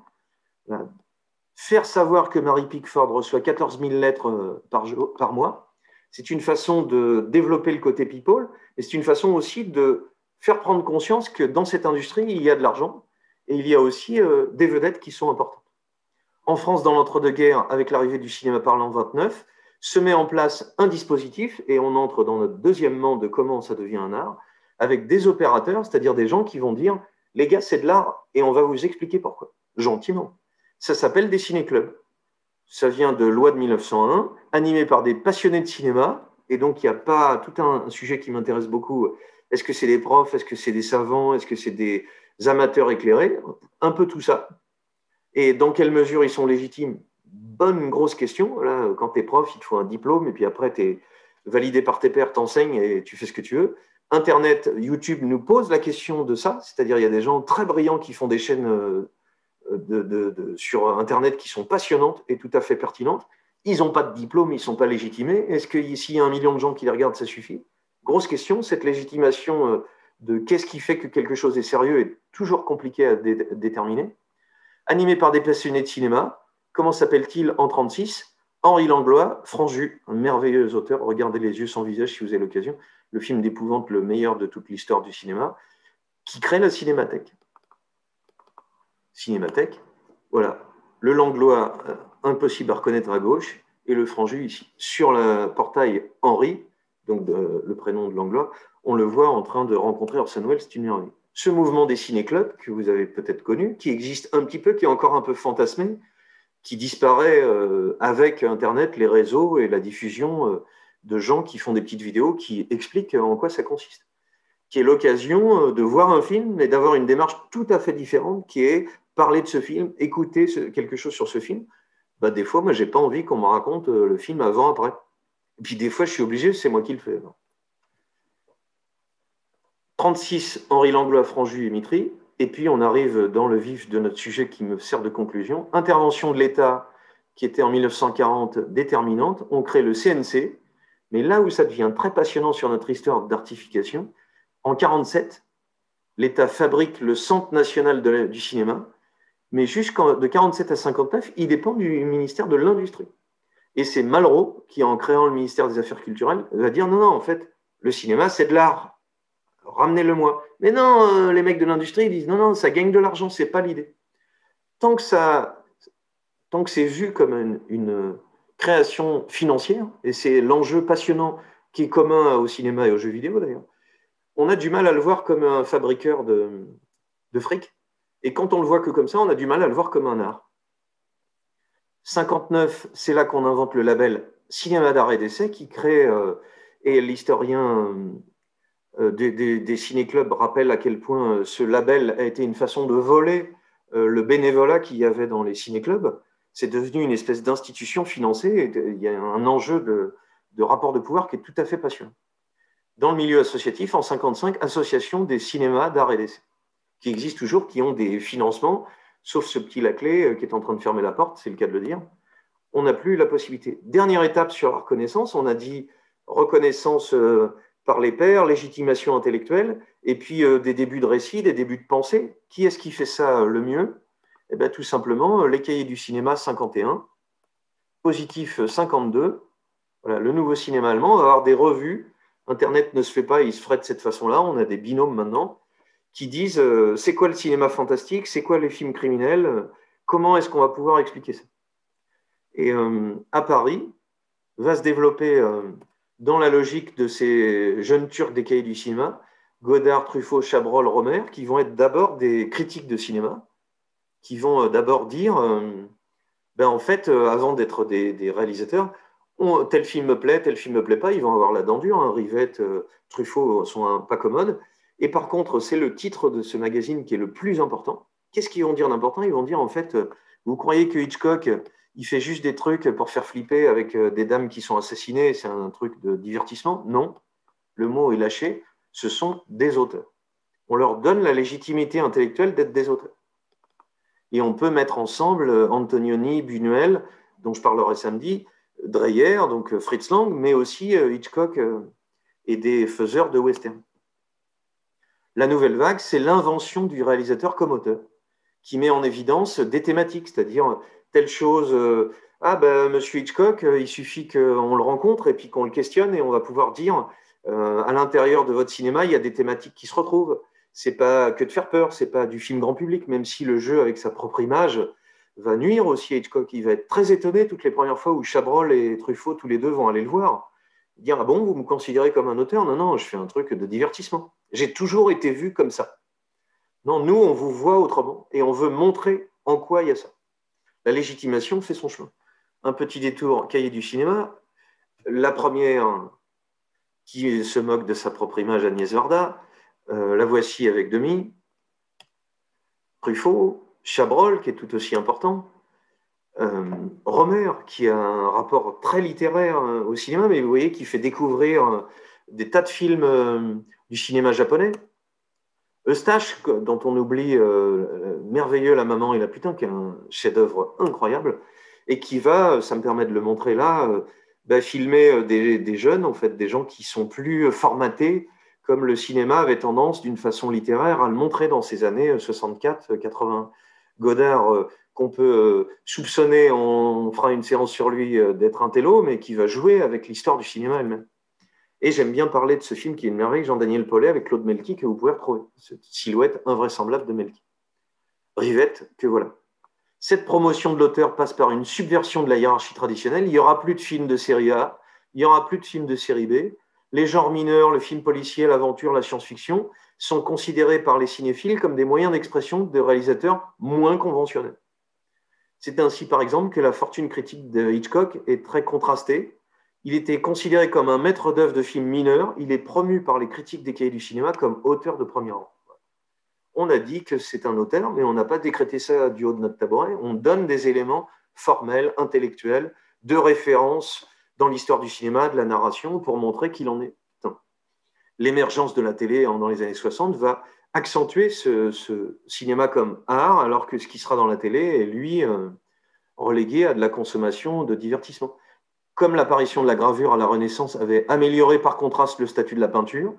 Faire savoir que Mary Pickford reçoit 14 000 lettres par mois, c'est une façon de développer le côté people, et c'est une façon aussi de faire prendre conscience que dans cette industrie, il y a de l'argent, et il y a aussi des vedettes qui sont importantes. En France, dans l'entre-deux-guerres, avec l'arrivée du cinéma parlant 29, se met en place un dispositif, et on entre dans notre deuxièmement de comment ça devient un art, avec des opérateurs, c'est-à-dire des gens qui vont dire « Les gars, c'est de l'art, et on va vous expliquer pourquoi. » Gentiment. Ça s'appelle des ciné-clubs. Ça vient de loi de 1901, animé par des passionnés de cinéma, et donc il n'y a pas tout un sujet qui m'intéresse beaucoup. Est-ce que c'est des profs? Est-ce que c'est des savants? Est-ce que c'est des amateurs éclairés? Un peu tout ça. Et dans quelle mesure ils sont légitimes? Bonne grosse question. Là, quand tu es prof, il te faut un diplôme, et puis après, tu es validé par tes pairs, t'enseignes et tu fais ce que tu veux. Internet, YouTube nous pose la question de ça, c'est-à-dire il y a des gens très brillants qui font des chaînes sur Internet qui sont passionnantes et tout à fait pertinentes. Ils n'ont pas de diplôme, ils ne sont pas légitimés. Est-ce qu'ici, il y a 1 million de gens qui les regardent, ça suffit? Grosse question, cette légitimation de qu'est-ce qui fait que quelque chose est sérieux est toujours compliqué à déterminer. Animé par des passionnés de cinéma, comment s'appelle-t-il en 1936? Henri Langlois, Franju, un merveilleux auteur. Regardez Les yeux sans visage si vous avez l'occasion. Le film d'épouvante le meilleur de toute l'histoire du cinéma, qui crée la Cinémathèque. Cinémathèque, voilà. Le Langlois, impossible à reconnaître à gauche, et le Franju ici. Sur le portail Henri, donc le prénom de Langlois, on le voit en train de rencontrer Orson Welles, c'est une merveille. Ce mouvement des ciné-clubs, que vous avez peut-être connu, qui existe un petit peu, qui est encore un peu fantasmé, qui disparaît avec Internet, les réseaux et la diffusion de gens qui font des petites vidéos qui expliquent en quoi ça consiste. Qui est l'occasion de voir un film et d'avoir une démarche tout à fait différente, qui est parler de ce film, écouter quelque chose sur ce film. Bah, des fois, moi, je n'ai pas envie qu'on me raconte le film avant, après. Et puis des fois, je suis obligé, c'est moi qui le fais. 36, Henri Langlois, Franju et Mitry. Et puis, on arrive dans le vif de notre sujet qui me sert de conclusion. Intervention de l'État, qui était en 1940 déterminante. On crée le CNC. Mais là où ça devient très passionnant sur notre histoire d'artification, en 1947, l'État fabrique le Centre national du cinéma, mais de 1947 à 1959, il dépend du ministère de l'Industrie. Et c'est Malraux qui, en créant le ministère des Affaires culturelles, va dire non, en fait, le cinéma, c'est de l'art. Ramenez-le-moi. Mais non, les mecs de l'industrie, ils disent non, ça gagne de l'argent, c'est pas l'idée. Tant que c'est vu comme une création financière, et c'est l'enjeu passionnant qui est commun au cinéma et aux jeux vidéo d'ailleurs, on a du mal à le voir comme un fabriqueur de fric. Et quand on le voit que comme ça, on a du mal à le voir comme un art. 59, c'est là qu'on invente le label Cinéma d'art et d'essai qui crée, et l'historien des ciné-clubs rappelle à quel point ce label a été une façon de voler le bénévolat qu'il y avait dans les ciné-clubs. C'est devenu une espèce d'institution financée. Et il y a un enjeu de rapport de pouvoir qui est tout à fait passionnant. dans le milieu associatif, en 1955, Association des cinémas d'art et d'essai, qui existent toujours, qui ont des financements, sauf ce petit Laclé qui est en train de fermer la porte, c'est le cas de le dire. On n'a plus la possibilité. Dernière étape sur la reconnaissance, on a dit reconnaissance par les pairs, légitimation intellectuelle, et puis des débuts de récit, des débuts de pensée. Qui est-ce qui fait ça le mieux? Eh bien, tout simplement, les cahiers du cinéma 51, positif 52, voilà, le nouveau cinéma allemand, on va avoir des revues. Internet ne se fait pas, il se ferait de cette façon-là. On a des binômes maintenant qui disent c'est quoi le cinéma fantastique, c'est quoi les films criminels, comment est-ce qu'on va pouvoir expliquer ça? Et à Paris, va se développer dans la logique de ces jeunes Turcs des cahiers du cinéma, Godard, Truffaut, Chabrol, Romer, qui vont être d'abord des critiques de cinéma, qui vont d'abord dire, ben en fait, avant d'être des réalisateurs, tel film me plaît, tel film me plaît pas, ils vont avoir la dent dure, hein, Rivette, Truffaut sont pas commodes. Et par contre, c'est le titre de ce magazine qui est le plus important. Qu'est-ce qu'ils vont dire d'important? Ils vont dire, en fait, vous croyez que Hitchcock, il fait juste des trucs pour faire flipper avec des dames qui sont assassinées, c'est un truc de divertissement? Non, le mot est lâché, ce sont des auteurs. On leur donne la légitimité intellectuelle d'être des auteurs. Et on peut mettre ensemble Antonioni, Buñuel, dont je parlerai samedi, Dreyer, donc Fritz Lang, mais aussi Hitchcock et des faiseurs de western. La nouvelle vague, c'est l'invention du réalisateur comme auteur, qui met en évidence des thématiques, c'est-à-dire telle chose, ah ben monsieur Hitchcock, il suffit qu'on le rencontre et puis qu'on le questionne et on va pouvoir dire, à l'intérieur de votre cinéma, il y a des thématiques qui se retrouvent. C'est pas que de faire peur, c'est pas du film grand public, même si le jeu avec sa propre image va nuire aussi à Hitchcock. Il va être très étonné toutes les premières fois où Chabrol et Truffaut, tous les deux, vont aller le voir. Dire, ah bon, vous me considérez comme un auteur? Non, non, je fais un truc de divertissement. J'ai toujours été vu comme ça. Non, nous, on vous voit autrement et on veut montrer en quoi il y a ça. La légitimation fait son chemin. Un petit détour, cahier du cinéma. La première qui se moque de sa propre image, Agnès Varda. La voici avec Demy. Truffaut, Chabrol, qui est tout aussi important. Romer, qui a un rapport très littéraire au cinéma, mais vous voyez, qui fait découvrir des tas de films du cinéma japonais. Eustache, dont on oublie merveilleux La Maman et la Putain, qui est un chef-d'œuvre incroyable, et qui va, ça me permet de le montrer là, filmer des jeunes, en fait, des gens qui sont plus formatés, comme le cinéma avait tendance, d'une façon littéraire, à le montrer dans ces années 64-80. Godard, qu'on peut soupçonner, on fera une séance sur lui, d'être un télo, mais qui va jouer avec l'histoire du cinéma elle-même. Et j'aime bien parler de ce film qui est une merveille, Jean-Daniel Paulet avec Claude Melki, que vous pouvez retrouver. Cette silhouette invraisemblable de Melki. Rivette, que voilà. Cette promotion de l'auteur passe par une subversion de la hiérarchie traditionnelle. Il n'y aura plus de films de série A, il n'y aura plus de films de série B. Les genres mineurs, le film policier, l'aventure, la science-fiction sont considérés par les cinéphiles comme des moyens d'expression de réalisateurs moins conventionnels. C'est ainsi, par exemple, que la fortune critique de Hitchcock est très contrastée. Il était considéré comme un maître d'œuvre de films mineurs. Il est promu par les critiques des cahiers du cinéma comme auteur de premier rang. On a dit que c'est un auteur, mais on n'a pas décrété ça du haut de notre tabouret. On donne des éléments formels, intellectuels, de référence dans l'histoire du cinéma, de la narration, pour montrer qu'il en est. L'émergence de la télé dans les années 60 va accentuer ce cinéma comme art, alors que ce qui sera dans la télé est, lui, relégué à de la consommation de divertissement. Comme l'apparition de la gravure à la Renaissance avait amélioré par contraste le statut de la peinture,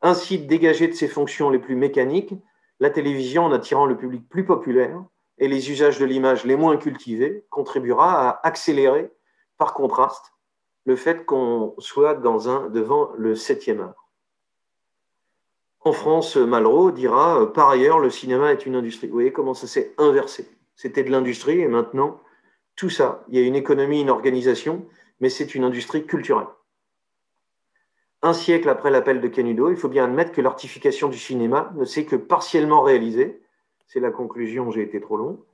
ainsi dégagé de ses fonctions les plus mécaniques, la télévision, en attirant le public plus populaire et les usages de l'image les moins cultivés, contribuera à accélérer par contraste le fait qu'on soit devant le 7e art. En France, Malraux dira par ailleurs, le cinéma est une industrie. Vous voyez comment ça s'est inversé. C'était de l'industrie et maintenant, tout ça, il y a une économie, une organisation, mais c'est une industrie culturelle. Un siècle après l'appel de Canudo, il faut bien admettre que l'artification du cinéma ne s'est que partiellement réalisée. C'est la conclusion, j'ai été trop long.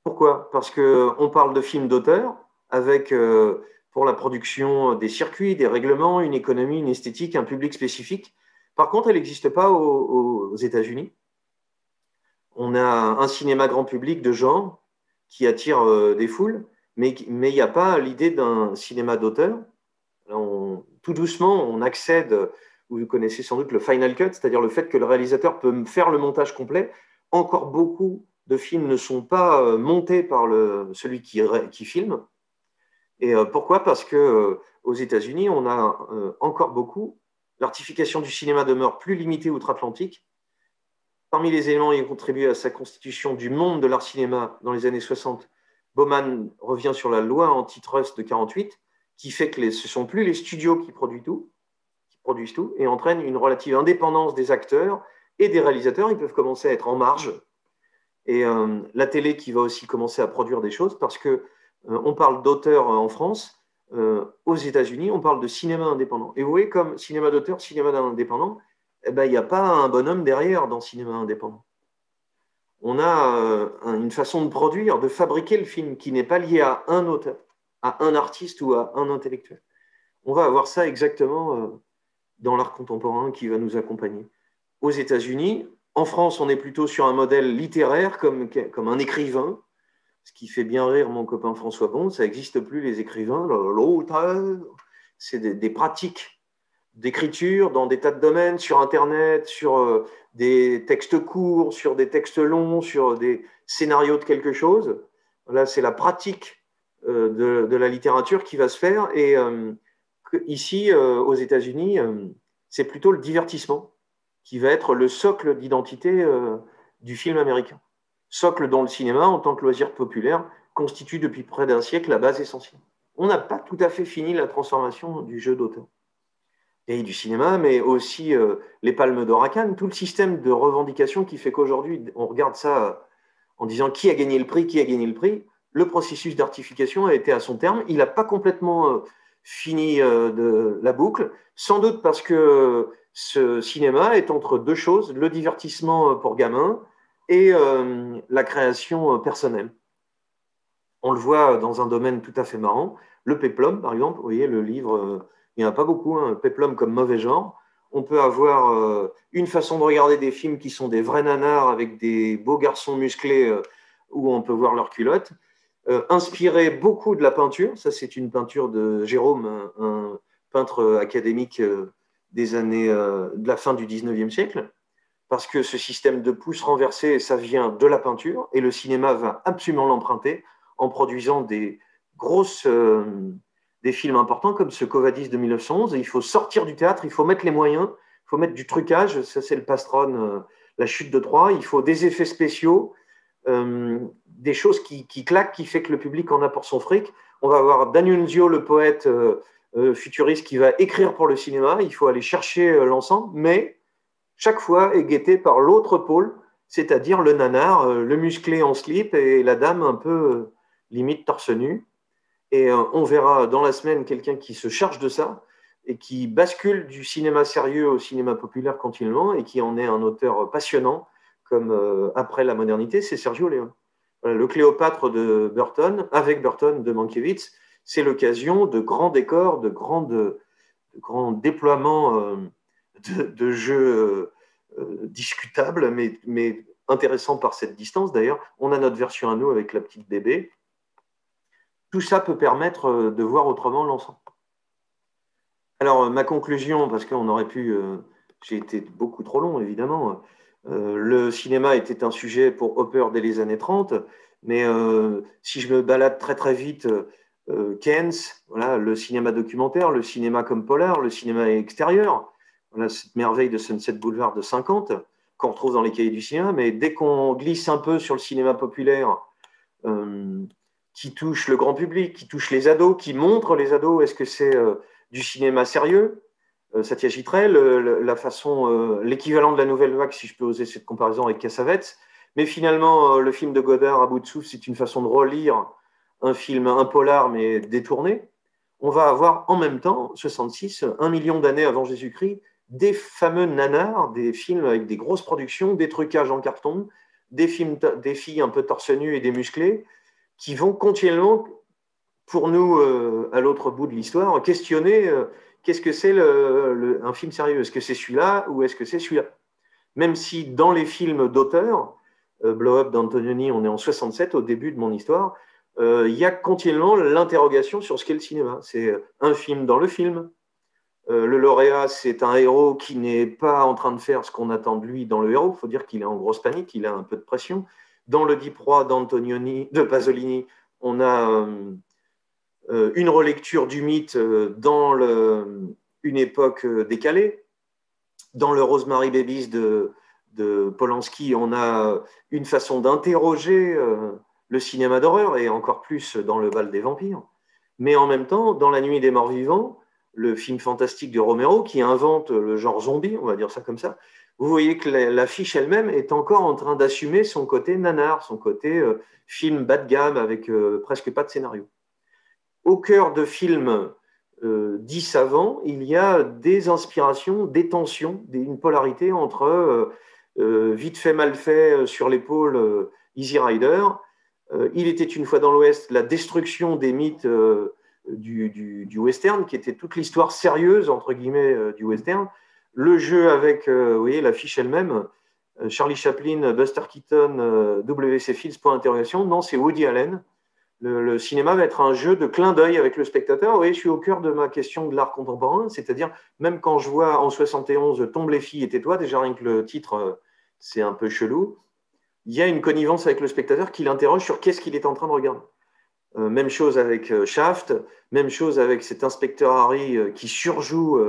Pourquoi? Parce qu'on parle de films d'auteur avec, pour la production, des circuits, des règlements, une économie, une esthétique, un public spécifique. Par contre, elle n'existe pas aux États-Unis. On a un cinéma grand public de genre qui attire des foules, mais il n'y a pas l'idée d'un cinéma d'auteur. Tout doucement, on accède vous connaissez sans doute le Final Cut, c'est-à-dire le fait que le réalisateur peut faire le montage complet. Encore beaucoup de films ne sont pas montés par celui qui filme. Et pourquoi? Parce que aux États-Unis, on a encore beaucoup. L'artification du cinéma demeure plus limitée outre-Atlantique. Parmi les éléments ayant contribué à sa constitution du monde de l'art cinéma dans les années 60, Bauman revient sur la loi antitrust de 48, qui fait que ce ne sont plus les studios qui produisent tout, et entraîne une relative indépendance des acteurs et des réalisateurs. Ils peuvent commencer à être en marge. Et la télé qui va aussi commencer à produire des choses, parce que on parle d'auteur en France, aux États-Unis, on parle de cinéma indépendant. Et vous voyez, comme cinéma d'auteur, cinéma indépendant, eh ben, il n'y a pas un bonhomme derrière dans cinéma indépendant. On a une façon de produire, de fabriquer le film qui n'est pas lié à un auteur, à un artiste ou à un intellectuel. On va avoir ça exactement dans l'art contemporain qui va nous accompagner. Aux États-Unis, en France, on est plutôt sur un modèle littéraire comme un écrivain, ce qui fait bien rire mon copain François Bond. Ça n'existe plus, les écrivains, l'auteur. C'est des pratiques d'écriture dans des tas de domaines, sur Internet, sur des textes courts, sur des textes longs, sur des scénarios de quelque chose. Là, c'est la pratique de la littérature qui va se faire. Et ici, aux États-Unis, c'est plutôt le divertissement qui va être le socle d'identité du film américain. Socle dont le cinéma, en tant que loisir populaire, constitue depuis près d'un siècle la base essentielle. On n'a pas tout à fait fini la transformation du jeu d'auteur et du cinéma, mais aussi les Palmes d'Or à Cannes, tout le système de revendication qui fait qu'aujourd'hui, on regarde ça en disant qui a gagné le prix, qui a gagné le prix. Le processus d'artification a été à son terme. Il n'a pas complètement fini de la boucle, sans doute parce que ce cinéma est entre deux choses, le divertissement pour gamins et la création personnelle. On le voit dans un domaine tout à fait marrant. Le péplum, par exemple, vous voyez, le livre, il n'y en a pas beaucoup, hein, péplum comme mauvais genre. On peut avoir une façon de regarder des films qui sont des vrais nanars avec des beaux garçons musclés où on peut voir leurs culottes. Inspiré beaucoup de la peinture, ça c'est une peinture de Jérôme, un peintre académique des années de la fin du 19e siècle, parce que ce système de pouces renversés, ça vient de la peinture, et le cinéma va absolument l'emprunter en produisant des des films importants comme ce Covadis de 1911. Et il faut sortir du théâtre, il faut mettre les moyens, il faut mettre du trucage, ça c'est le Pastron, la chute de Troie, il faut des effets spéciaux, des choses qui claquent, qui fait que le public en a pour son fric. On va avoir D'Annunzio, le poète futuriste, qui va écrire pour le cinéma, il faut aller chercher l'ensemble, mais chaque fois est guetté par l'autre pôle, c'est-à-dire le nanar, le musclé en slip et la dame un peu limite torse nu. Et on verra dans la semaine quelqu'un qui se charge de ça et qui bascule du cinéma sérieux au cinéma populaire continuellement et qui en est un auteur passionnant, comme après la modernité, c'est Sergio Leone. Le Cléopâtre de Burton, avec Burton de Mankiewicz, c'est l'occasion de grands décors, de grands déploiements de jeux discutables, mais intéressants par cette distance. D'ailleurs, on a notre version à nous avec la petite bébé. Tout ça peut permettre de voir autrement l'ensemble. Alors, ma conclusion, parce qu'on aurait pu... j'ai été beaucoup trop long, évidemment. Le cinéma était un sujet pour Hopper dès les années 30, mais si je me balade très très vite, Keynes, voilà, le cinéma documentaire, le cinéma comme polar, le cinéma extérieur, voilà, cette merveille de Sunset Boulevard de 50, qu'on retrouve dans les cahiers du cinéma, mais dès qu'on glisse un peu sur le cinéma populaire, qui touche le grand public, qui touche les ados, qui montre les ados, est-ce que c'est du cinéma sérieux, Satyajit Ray, la façon, l'équivalent de la nouvelle vague, si je peux oser cette comparaison avec Cassavetes, mais finalement, le film de Godard à bout de souffle, c'est une façon de relire un film, un polar, mais détourné. On va avoir en même temps, 66, 1 million d'années avant Jésus-Christ, des fameux nanars, des films avec des grosses productions, des trucages en carton, des filles un peu torse nu et des musclés, qui vont continuellement, pour nous, à l'autre bout de l'histoire, questionner qu'est-ce que c'est un film sérieux. Est-ce que c'est celui-là ou est-ce que c'est celui-là? Même si dans les films d'auteur, Blow Up d'Antonioni, on est en 67, au début de mon histoire, il y a continuellement l'interrogation sur ce qu'est le cinéma. C'est un film dans le film. Le lauréat, c'est un héros qui n'est pas en train de faire ce qu'on attend de lui dans le héros. Il faut dire qu'il est en grosse panique, il a un peu de pression. Dans le Deep Roi de Pasolini, on a une relecture du mythe dans une époque décalée. Dans le Rosemary Babies de Polanski, on a une façon d'interroger le cinéma d'horreur, et encore plus dans Le Bal des vampires. Mais en même temps, dans La Nuit des morts vivants, le film fantastique de Romero, qui invente le genre zombie, on va dire ça comme ça, vous voyez que l'affiche elle-même est encore en train d'assumer son côté nanar, son côté film bas de gamme avec presque pas de scénario. Au cœur de films dits savants, il y a des inspirations, des tensions, une polarité entre vite fait, mal fait sur l'épaule, Easy Rider. Il était une fois dans l'Ouest, la destruction des mythes du western, qui était toute l'histoire sérieuse, entre guillemets, du western. Le jeu avec, vous voyez, l'affiche elle-même, Charlie Chaplin, Buster Keaton, W.C. Fields, point d'interrogation. Non, c'est Woody Allen. Le cinéma va être un jeu de clin d'œil avec le spectateur. Oui, je suis au cœur de ma question de l'art contemporain, c'est-à-dire, même quand je vois en 71 Tombe les filles et tais-toi, déjà rien que le titre, c'est un peu chelou, il y a une connivence avec le spectateur qui l'interroge sur qu'est-ce qu'il est en train de regarder. Même chose avec Shaft, même chose avec cet inspecteur Harry qui surjoue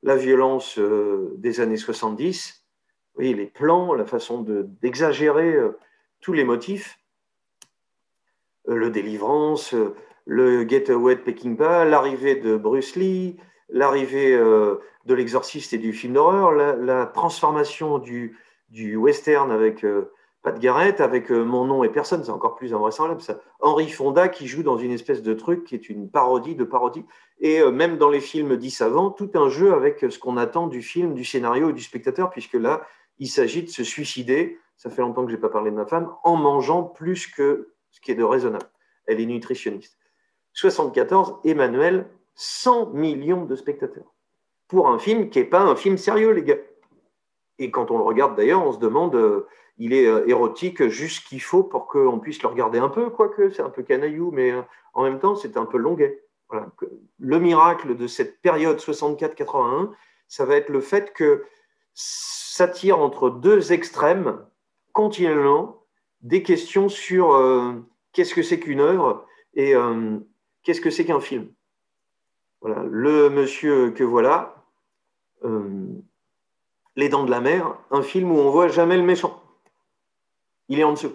la violence des années 70. Vous voyez, les plans, la façon d'exagérer tous les motifs, le Délivrance, le Get Away de Peckinpah, l'arrivée de Bruce Lee, l'arrivée de l'exorciste et du film d'horreur, la transformation du western avec Pat Garrett, avec Mon nom et personne, c'est encore plus invraisemblable ça. Henry Fonda qui joue dans une espèce de truc qui est une parodie de parodie. Et même dans les films dits savants, tout un jeu avec ce qu'on attend du film, du scénario et du spectateur, puisque là, il s'agit de se suicider, ça fait longtemps que je n'ai pas parlé de ma femme, en mangeant plus que ce qui est de raisonnable. Elle est nutritionniste. 74, Emmanuel, 100 millions de spectateurs. Pour un film qui n'est pas un film sérieux, les gars. Et quand on le regarde d'ailleurs, on se demande, il est érotique juste ce qu'il faut pour qu'on puisse le regarder un peu, quoique c'est un peu canaillou, mais en même temps, c'est un peu longuet. Voilà. Le miracle de cette période 64-81, ça va être le fait que ça tire entre deux extrêmes continuellement des questions sur qu'est-ce que c'est qu'une œuvre et qu'est-ce que c'est qu'un film. Voilà. Le monsieur que voilà, Les Dents de la Mer, un film où on voit jamais le méchant. Il est en dessous.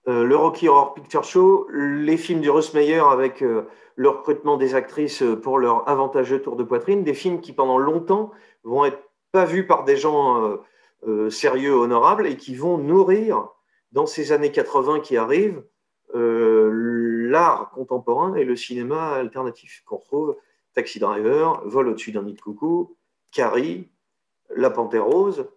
Le Rocky Horror Picture Show, les films du Russ Meyer avec le recrutement des actrices pour leur avantageux tour de poitrine, des films qui pendant longtemps vont être pas vus par des gens sérieux, honorables, et qui vont nourrir dans ces années 80 qui arrivent l'art contemporain et le cinéma alternatif qu'on retrouve. Taxi Driver, Vol au-dessus d'un nid de coucou, Carrie, La Panthère Rose,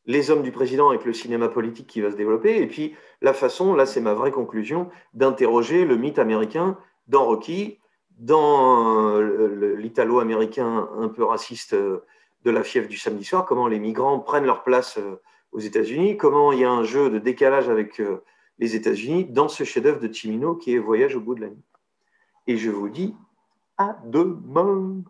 Les Hommes du Président avec le cinéma politique qui va se développer, et puis la façon, là c'est ma vraie conclusion, d'interroger le mythe américain dans Rocky, dans l'italo-américain un peu raciste de La Fièvre du samedi soir, comment les migrants prennent leur place aux États-Unis, comment il y a un jeu de décalage avec les États-Unis dans ce chef-d'œuvre de Cimino qui est Voyage au bout de la nuit. Et je vous dis à demain.